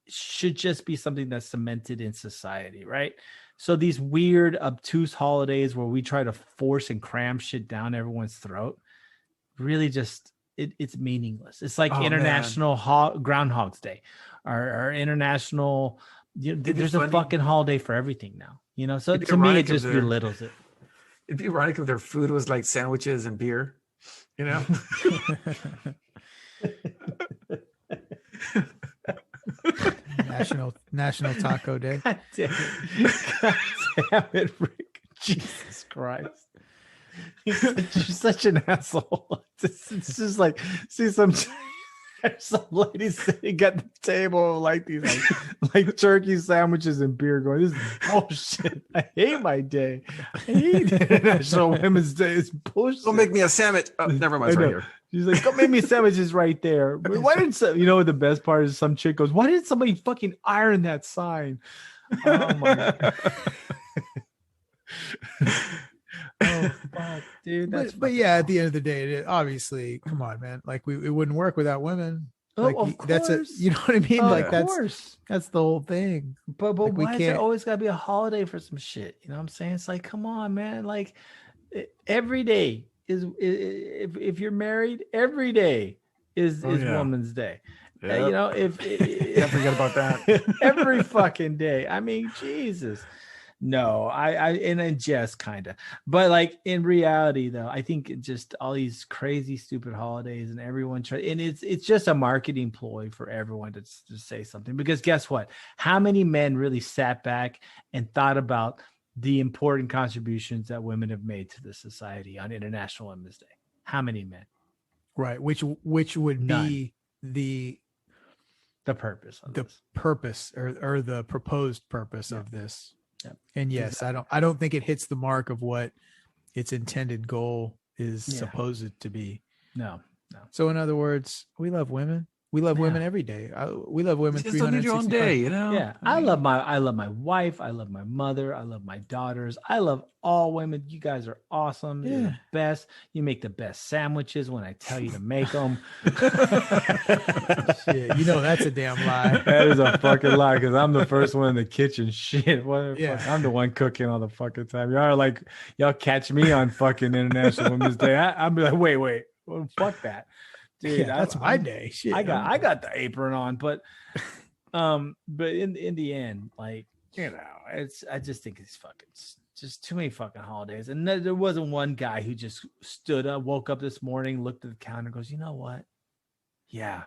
should just be something that's cemented in society, right? So these weird, obtuse holidays where we try to force and cram shit down everyone's throat, really just it's meaningless. It's like International Groundhog's Day, or International. There's a fucking holiday for everything now. So to me, it just belittles it.
It'd be ironic if their food was like sandwiches and beer.
National Taco Day.
God damn it, Rick. Jesus Christ. You're such an asshole. It's just like, see some There's some ladies sitting at the table like these like turkey sandwiches and beer going, this is bullshit. I hate my day. I hate International Women's Day. It's bullshit.
Don't make me a sandwich. Oh, never mind, it's right here.
She's like, go make me sandwiches right there. Why didn't what the best part is? Some chick goes, why didn't somebody fucking iron that sign? Oh my God. Oh fuck, dude.
But yeah, at the end of the day, obviously, come on, man. Like it wouldn't work without women. Like that's you know what I mean? Like that's the whole thing.
But like, why is there always gotta be a holiday for some shit? You know what I'm saying? It's like, come on, man. Like every day is if you're married, every day is Woman's Day. Yep. You know,
can't forget about that.
Every fucking day. I mean, Jesus. No, I and just kind of, but like in reality though, I think just all these crazy stupid holidays and everyone and it's just a marketing ploy for everyone to say something, because guess what? How many men really sat back and thought about the important contributions that women have made to the society on International Women's Day? How many men?
Right, which would None. Be
the purpose of
the
this.
Purpose or the proposed purpose of this.
Yep.
And yes, exactly. I don't think it hits the mark of what its intended goal is supposed to be.
No.
So in other words, we love women. We love women every day. We love women.
You just don't need your own day, you know.
Yeah, I love my wife. I love my mother. I love my daughters. I love all women. You guys are awesome. You're the best. You make the best sandwiches when I tell you to make them.
Shit, you know that's a damn lie.
That is a fucking lie, because I'm the first one in the kitchen. Shit, I'm the one cooking all the fucking time. Y'all catch me on fucking International Women's Day. I'll be like, wait, well, fuck that. Dude,
that's my day. Shit,
I got the apron on, but in the end, like, you know, I just think it's fucking just too many fucking holidays. And there wasn't one guy who just stood up, woke up this morning, looked at the calendar, goes, you know what? Yeah,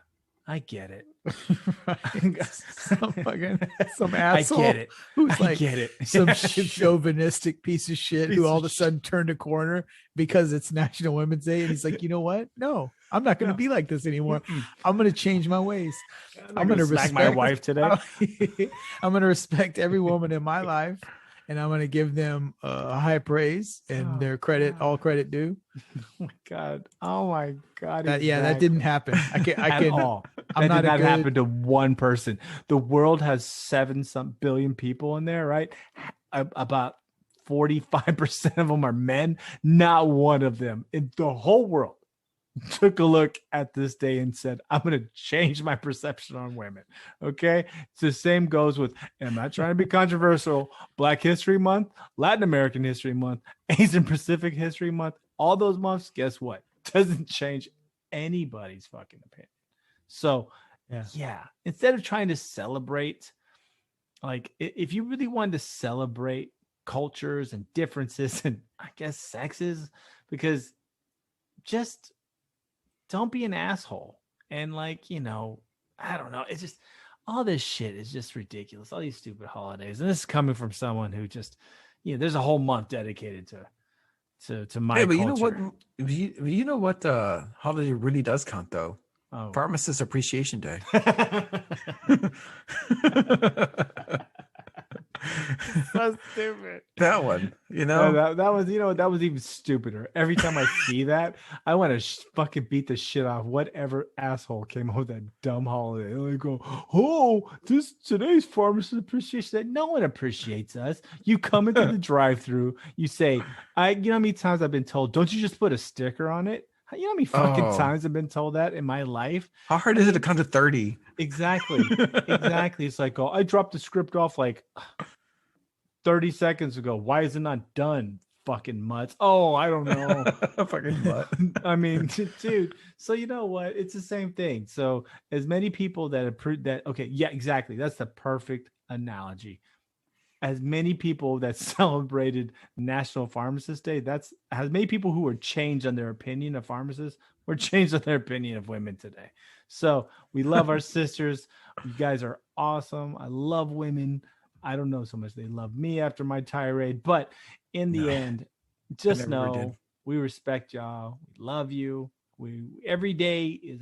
I get it.
some asshole.
I get it.
Who's like,
get it.
Some chauvinistic piece of shit who all of a sudden turned a corner because it's National Women's Day, and he's like, you know what? No, I'm not going to be like this anymore. I'm going to change my ways. I'm going to respect
my wife today.
I'm going to respect every woman in my life, and I'm going to give them high praise and their credit, all credit due.
Oh my God.
That didn't happen. I can
That did not happen to one person. The world has 7-some billion people in there, right? About 45% of them are men. Not one of them in the whole world took a look at this day and said, I'm going to change my perception on women. Okay. It's the same goes with, I'm not trying to be controversial, Black History Month, Latin American History Month, Asian Pacific History Month, all those months, guess what? Doesn't change anybody's fucking opinion. So yeah, instead of trying to celebrate, like, if you really wanted to celebrate cultures and differences and I guess sexes, because just don't be an asshole. And like, you know, I don't know. It's just, all this shit is just ridiculous. All these stupid holidays. And this is coming from someone who just, you know, there's a whole month dedicated to my culture.
You know what holiday really does count though?
Oh.
Pharmacist Appreciation Day.
So stupid.
That one, you know,
that was even stupider. Every time I see that, I want to fucking beat the shit off whatever asshole came up with that dumb holiday. And they go, oh, today's Pharmacist Appreciation Day. No one appreciates us. You come into the drive-thru, you say, you know how many times I've been told, don't you just put a sticker on it? You know how many fucking times I've been told that in my life?
How hard is it to count to 30?
Exactly. It's like, I dropped the script off like 30 seconds ago. Why is it not done? Fucking mutts. Oh, I don't know.
Fucking mutt.
I mean, dude. So you know what? It's the same thing. So as many people that approve that. Okay. Yeah, exactly. That's the perfect analogy. As many people that celebrated National Pharmacist Day, that's as many people who were changed on their opinion of pharmacists were changed on their opinion of women today. So we love our sisters. You guys are awesome. I love women. I don't know so much they love me after my tirade, but in the end, just know we respect y'all. We love you. Every day is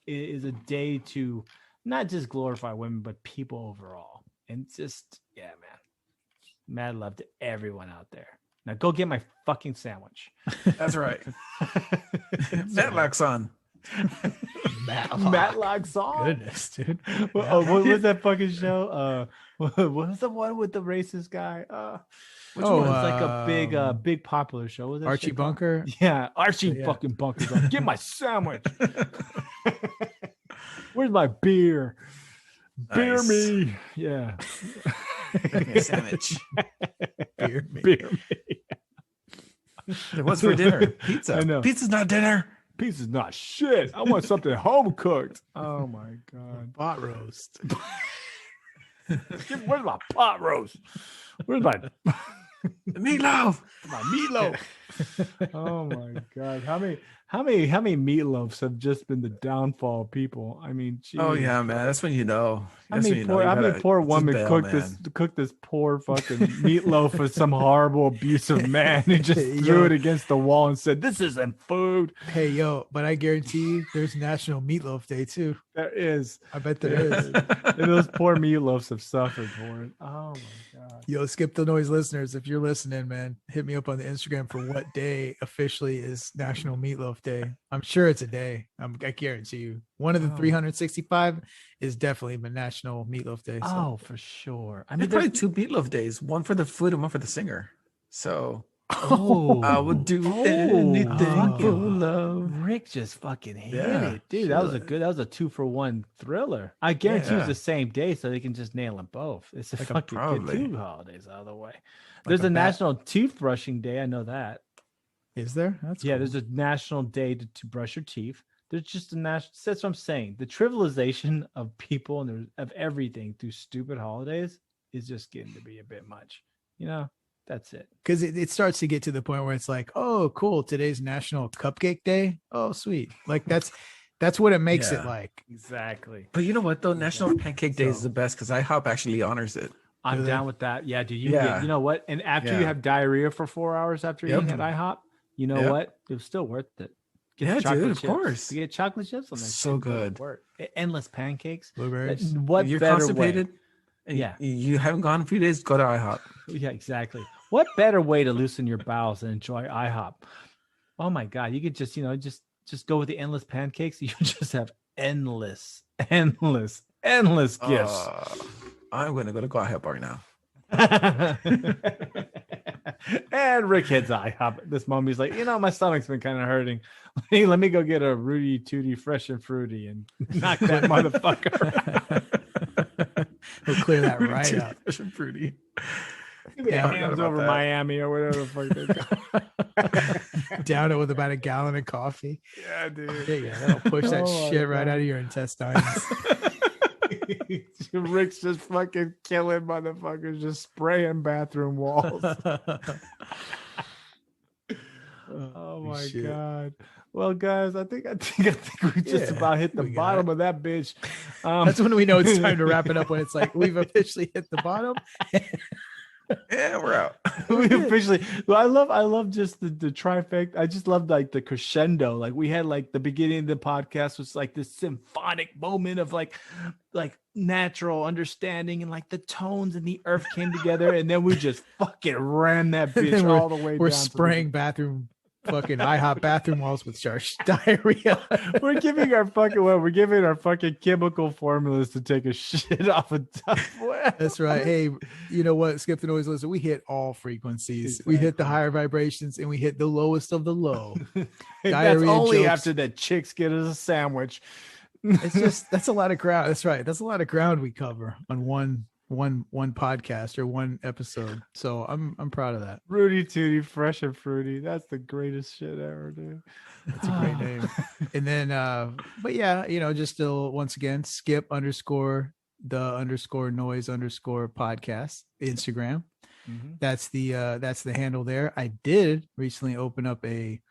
is a day to not just glorify women, but people overall. And just, yeah, man. Mad love to everyone out there. Now go get my fucking sandwich.
That's right. Matlock's on.
Matlock's on.
Goodness, dude.
What was that fucking show? What was the one with the racist guy? Which one? It's like a big popular show. Was that
Archie
shit called?
Bunker.
Yeah, Archie fucking Bunker's on. Get my sandwich. Where's my beer? Beer me. Yeah.
Sandwich.
Beer me.
Beer me.
What's for dinner? Pizza.
I know.
Pizza's not dinner.
Pizza's not shit. I want something home cooked. Oh my god.
Pot roast.
Where's my pot roast? Where's my
Meatloaf.
my meatloaf? Oh my god. How many meatloafs have just been the downfall of people? I mean, geez.
Oh yeah, man. That's when you know.
How many poor woman cooked this poor fucking meatloaf for some horrible abusive man who just threw it against the wall and said, "This isn't food."
Hey, yo, but I guarantee you there's National Meatloaf Day too.
There is.
I bet there is.
And those poor meatloafs have suffered for it. Oh my god.
Yo, Skip the Noise listeners, if you're listening, man, hit me up on the Instagram for what day officially is National Meatloaf Day. I'm sure it's a day. I guarantee you. One of the 365 is definitely the National Meatloaf Day. So.
Oh, for sure. I
I
mean,
mean, probably 2 meatloaf days. One for the food and one for the singer. So I would do anything for love.
Rick just fucking hit
Yeah,
it, dude. That was a 2-for-1 thriller. I guarantee it's the same day, so they can just nail them both. It's a fucking get
probably.
2 holidays out of the way. There's a National Toothbrushing Day. I know that.
Is there? That's
Yeah,
cool.
there's a national day to brush your teeth. There's just a national. That's what I'm saying. The trivialization of people and of everything through stupid holidays is just getting to be a bit much. You know, that's it.
Because it starts to get to the point where it's like, oh, cool, today's National Cupcake Day. Oh, sweet. Like that's what it makes it like.
Exactly.
But you know what though? National Pancake Day is the best because IHOP actually honors it.
I'm
Really?
down with that. Yeah, dude. You know what? And after you
Yeah.
have diarrhea for 4 hours after eating at IHOP, you know what? It was still worth it. Get
Yeah,
the chocolate
dude, of
chips.
course.
You get chocolate chips on that.
So
shit,
good.
work. Endless pancakes.
Blueberries.
What
If you're
better
constipated,
way?
and
Yeah.
you haven't gone in a few days, go to IHOP.
Yeah, exactly. What better way to loosen your bowels and enjoy IHOP? Oh my God. You could just, just go with the endless pancakes. You just have endless gifts.
I'm going to go to IHOP right now.
And Rick hits IHOP. This moment, he's like, my stomach's been kind of hurting. Let me go get a Rudy Tooty Fresh and Fruity and knock that motherfucker.
We'll clear that right up.
Fresh and fruity.
Hands over Miami or whatever the fuck they call.
Down it with about a gallon of coffee.
Yeah, dude.
Yeah, that'll push that
Oh,
shit
my
right
God.
out of your intestines.
Rick's just fucking killing motherfuckers, just spraying bathroom walls. Oh my
shit.
God. Well, guys, I think we just about hit the
we got
bottom
it.
of that bitch.
That's when we know it's time to wrap it up, when it's like we've officially hit the bottom.
Yeah, we're out.
We officially. Well, I love just the trifecta. I just love like the crescendo. Like we had like the beginning of the podcast was like this symphonic moment of like natural understanding, and like the tones and the earth came together, and then we just fucking ran that
And
bitch
then
all the way.
We're
down to the-
spraying fucking IHOP bathroom walls with diarrhea.
We're giving our fucking chemical formulas to take a shit off of top.
That's right. Hey, you know what? Skip the Noise listen. We hit all frequencies. We hit the higher vibrations and we hit the lowest of the low.
That's
Diarrhea
only
jokes.
after the chicks get us a sandwich.
It's just that's a lot of ground. That's right. That's a lot of ground we cover on one podcast or one episode. So I'm proud of that.
Rudy Tooty Fresh and Fruity. That's the greatest shit ever, dude.
That's a great name. And then but yeah, just still once again, skip _the_noise_ podcast Instagram.
Mhm.
That's the handle there. I did recently open up a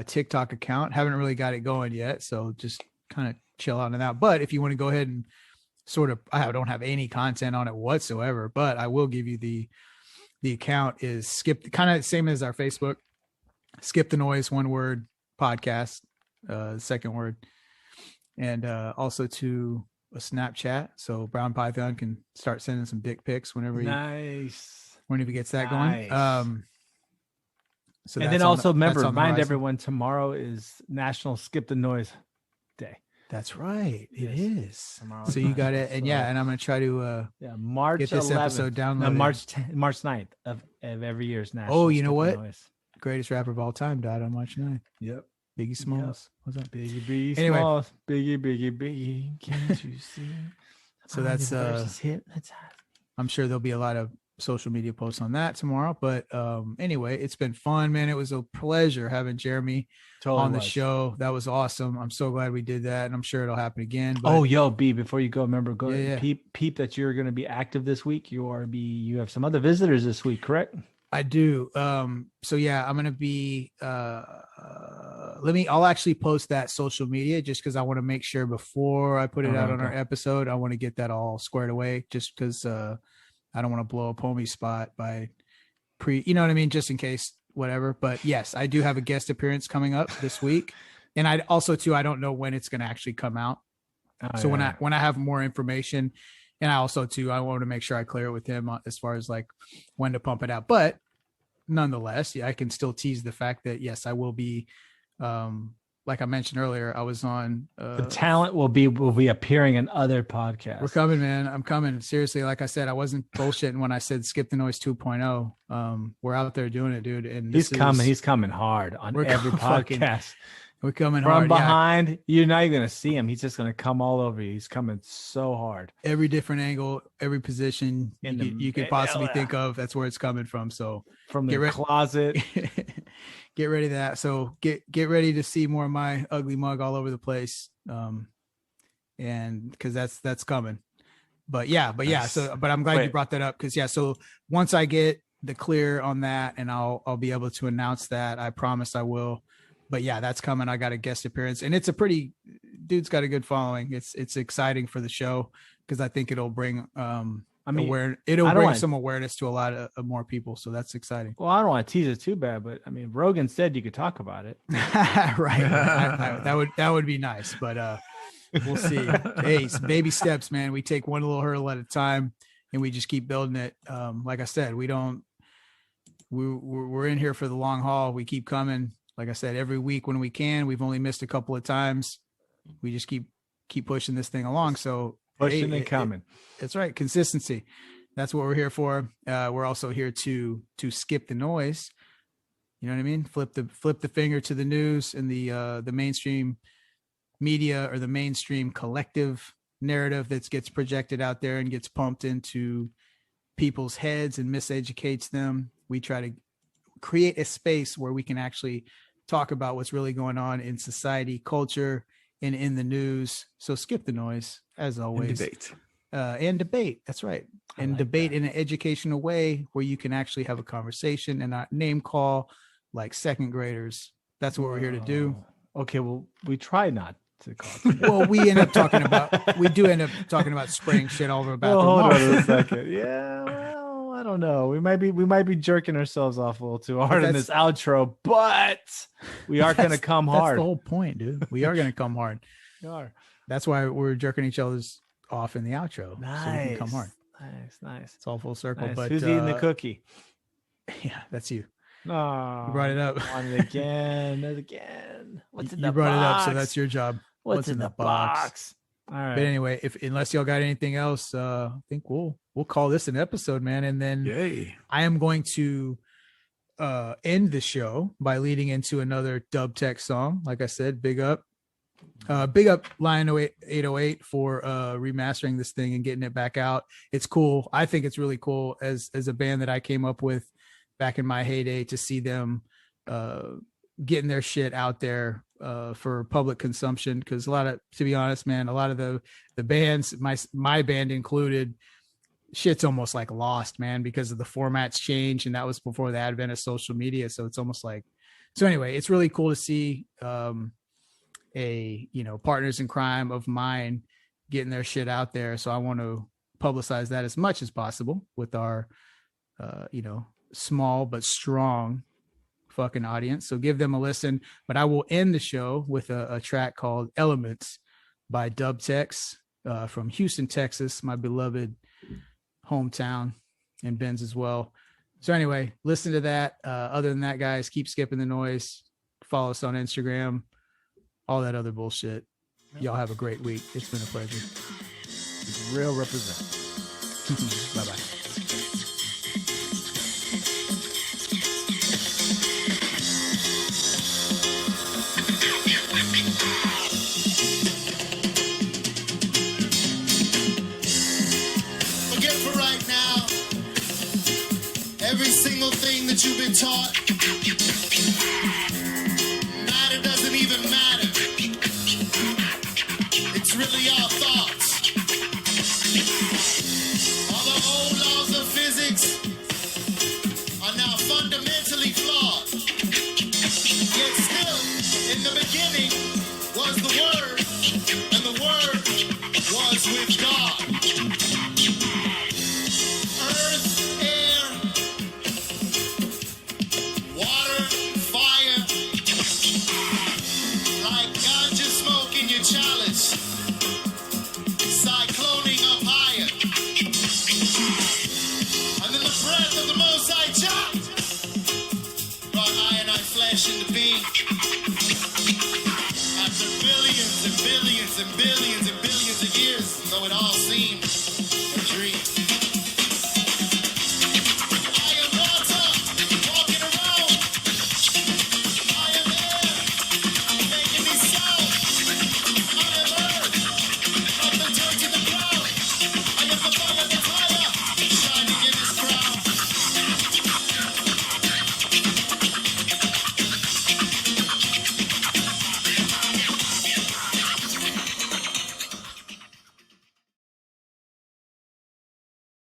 TikTok account. Haven't really got it going yet, so just kind of chill out on that. But if you want to go ahead and I don't have any content on it whatsoever, but I will give you the account is skip, kind of same as our Facebook, Skip the Noise, one word podcast, second word. and also to a Snapchat. So Brown Python can start sending some dick pics whenever he gets that going. So
and then also remind everyone tomorrow is National Skip the Noise Day.
That's right. It is. Tomorrow. So you got it. And and I'm going to try to
March
get this
11th,
episode downloaded.
March 9th of every year's National
Oh, you know
Skip
what?
the Noise.
Greatest rapper of all time died on March 9th.
Yep.
Biggie Smalls.
Yep. What's up? Biggie
anyway.
Smalls. Biggie. Can't you see?
So that's I'm sure there'll be a lot of social media posts on that tomorrow. But anyway, it's been fun, man. It was a pleasure having Jeremy on the show. That was awesome. I'm so glad we did that, and I'm sure it'll happen again. But,
B, before you go, remember, peep that you're going to be active this week. You have some other visitors this week, correct?
I do. So yeah, I'm gonna be. I'll actually post that social media just because I want to make sure before I put it out on our episode. I want to get that all squared away, just because I don't want to blow up homie's spot by you know what I mean, just in case, whatever. But yes, I do have a guest appearance coming up this week, and I also I don't know when it's gonna actually come out. When I have more information. And I also I want to make sure I clear it with him as far as like when to pump it out. But nonetheless, I can still tease the fact that yes, I will be. Like I mentioned earlier, I was on.
The talent will be appearing in other podcasts.
We're coming, man. I'm coming. Seriously, like I said, I wasn't bullshitting when I said Skip the Noise 2.0. We're out there doing it, dude. And
He's coming hard on every podcast.
We're coming
from
hard.
Behind. Yeah. You're not even going to see him. He's just going to come all over you. He's coming so hard.
Every different angle, every position you could possibly think of. That's where it's coming from. So
from the closet,
get ready to that. So get ready to see more of my ugly mug all over the place. And because that's coming. But nice. But I'm glad you brought that up because so once I get the clear on that, and I'll be able to announce that. I promise I will. But yeah, that's coming. I got a guest appearance, and it's dude's got a good following. It's exciting for the show because I think it'll bring some awareness to a lot of more people. So that's exciting.
Well, I don't want to tease it too bad, but I mean, Rogan said you could talk about it.
Right. That would be nice, but we'll see. Hey, it's baby steps, man. We take one little hurdle at a time, and we just keep building it. Like I said, we're in here for the long haul. We keep coming. Like I said, every week when we can. We've only missed a couple of times. We just keep pushing this thing along. So
pushing and coming.
That's right. Consistency. That's what we're here for. We're also here to skip the noise. You know what I mean? Flip the finger to the news and the mainstream media or the mainstream collective narrative that gets projected out there and gets pumped into people's heads and miseducates them. We try to create a space where we can actually talk about what's really going on in society, culture, and in the news. So skip the noise, as always. And debate. That's right. And debate in an educational way where you can actually have a conversation and not name call like second graders. That's what we're here to do.
Okay, well, we try not to call.
Well, we do end up talking about spraying shit all over a bathroom.
Hold on a second. Yeah. I don't know. We might be jerking ourselves off a little too hard in this outro, but we are going to come hard.
That's the whole point, dude. We are going to come hard.
We are.
That's why we're jerking each other's off in the outro.
Nice.
So we can come hard.
Nice.
It's all full circle.
Nice.
But
who's eating the cookie?
Yeah, that's you.
Oh,
you brought it up.
On it again. What's in the box?
You brought it up, so that's your job.
What's in the box? All right.
But anyway, unless y'all got anything else, I think we'll call this an episode, man. And then I am going to end the show by leading into another Dubtex song. Like I said, big up Lion 808 for remastering this thing and getting it back out. It's cool. I think it's really cool as a band that I came up with back in my heyday to see them getting their shit out there for public consumption. Because to be honest, man, a lot of the bands, my band included, shit's almost like lost, man, because of the formats change, and that was before the advent of social media. So it's almost like, so anyway, it's really cool to see partners in crime of mine getting their shit out there. So I want to publicize that as much as possible with our small but strong fucking audience. So give them a listen. But I will end the show with a track called Elements by Dubtex from Houston, Texas, my beloved hometown, and Ben's as well. So anyway, listen to that. Other than that, guys, keep skipping the noise. Follow us on Instagram, all that other bullshit. Y'all have a great week. It's been a pleasure.
Real represent.
Bye-bye.
Forget for right now every single thing that you've been taught. Matter doesn't even matter. It's really our thoughts. All the old laws of physics are now fundamentally flawed. Yet still, in the beginning was the Word, and the Word was with God. Earth, air, water, fire, like ganja smoke in your chalice, cycloning up higher. And then the breath of the Most High Jah brought I flesh into being.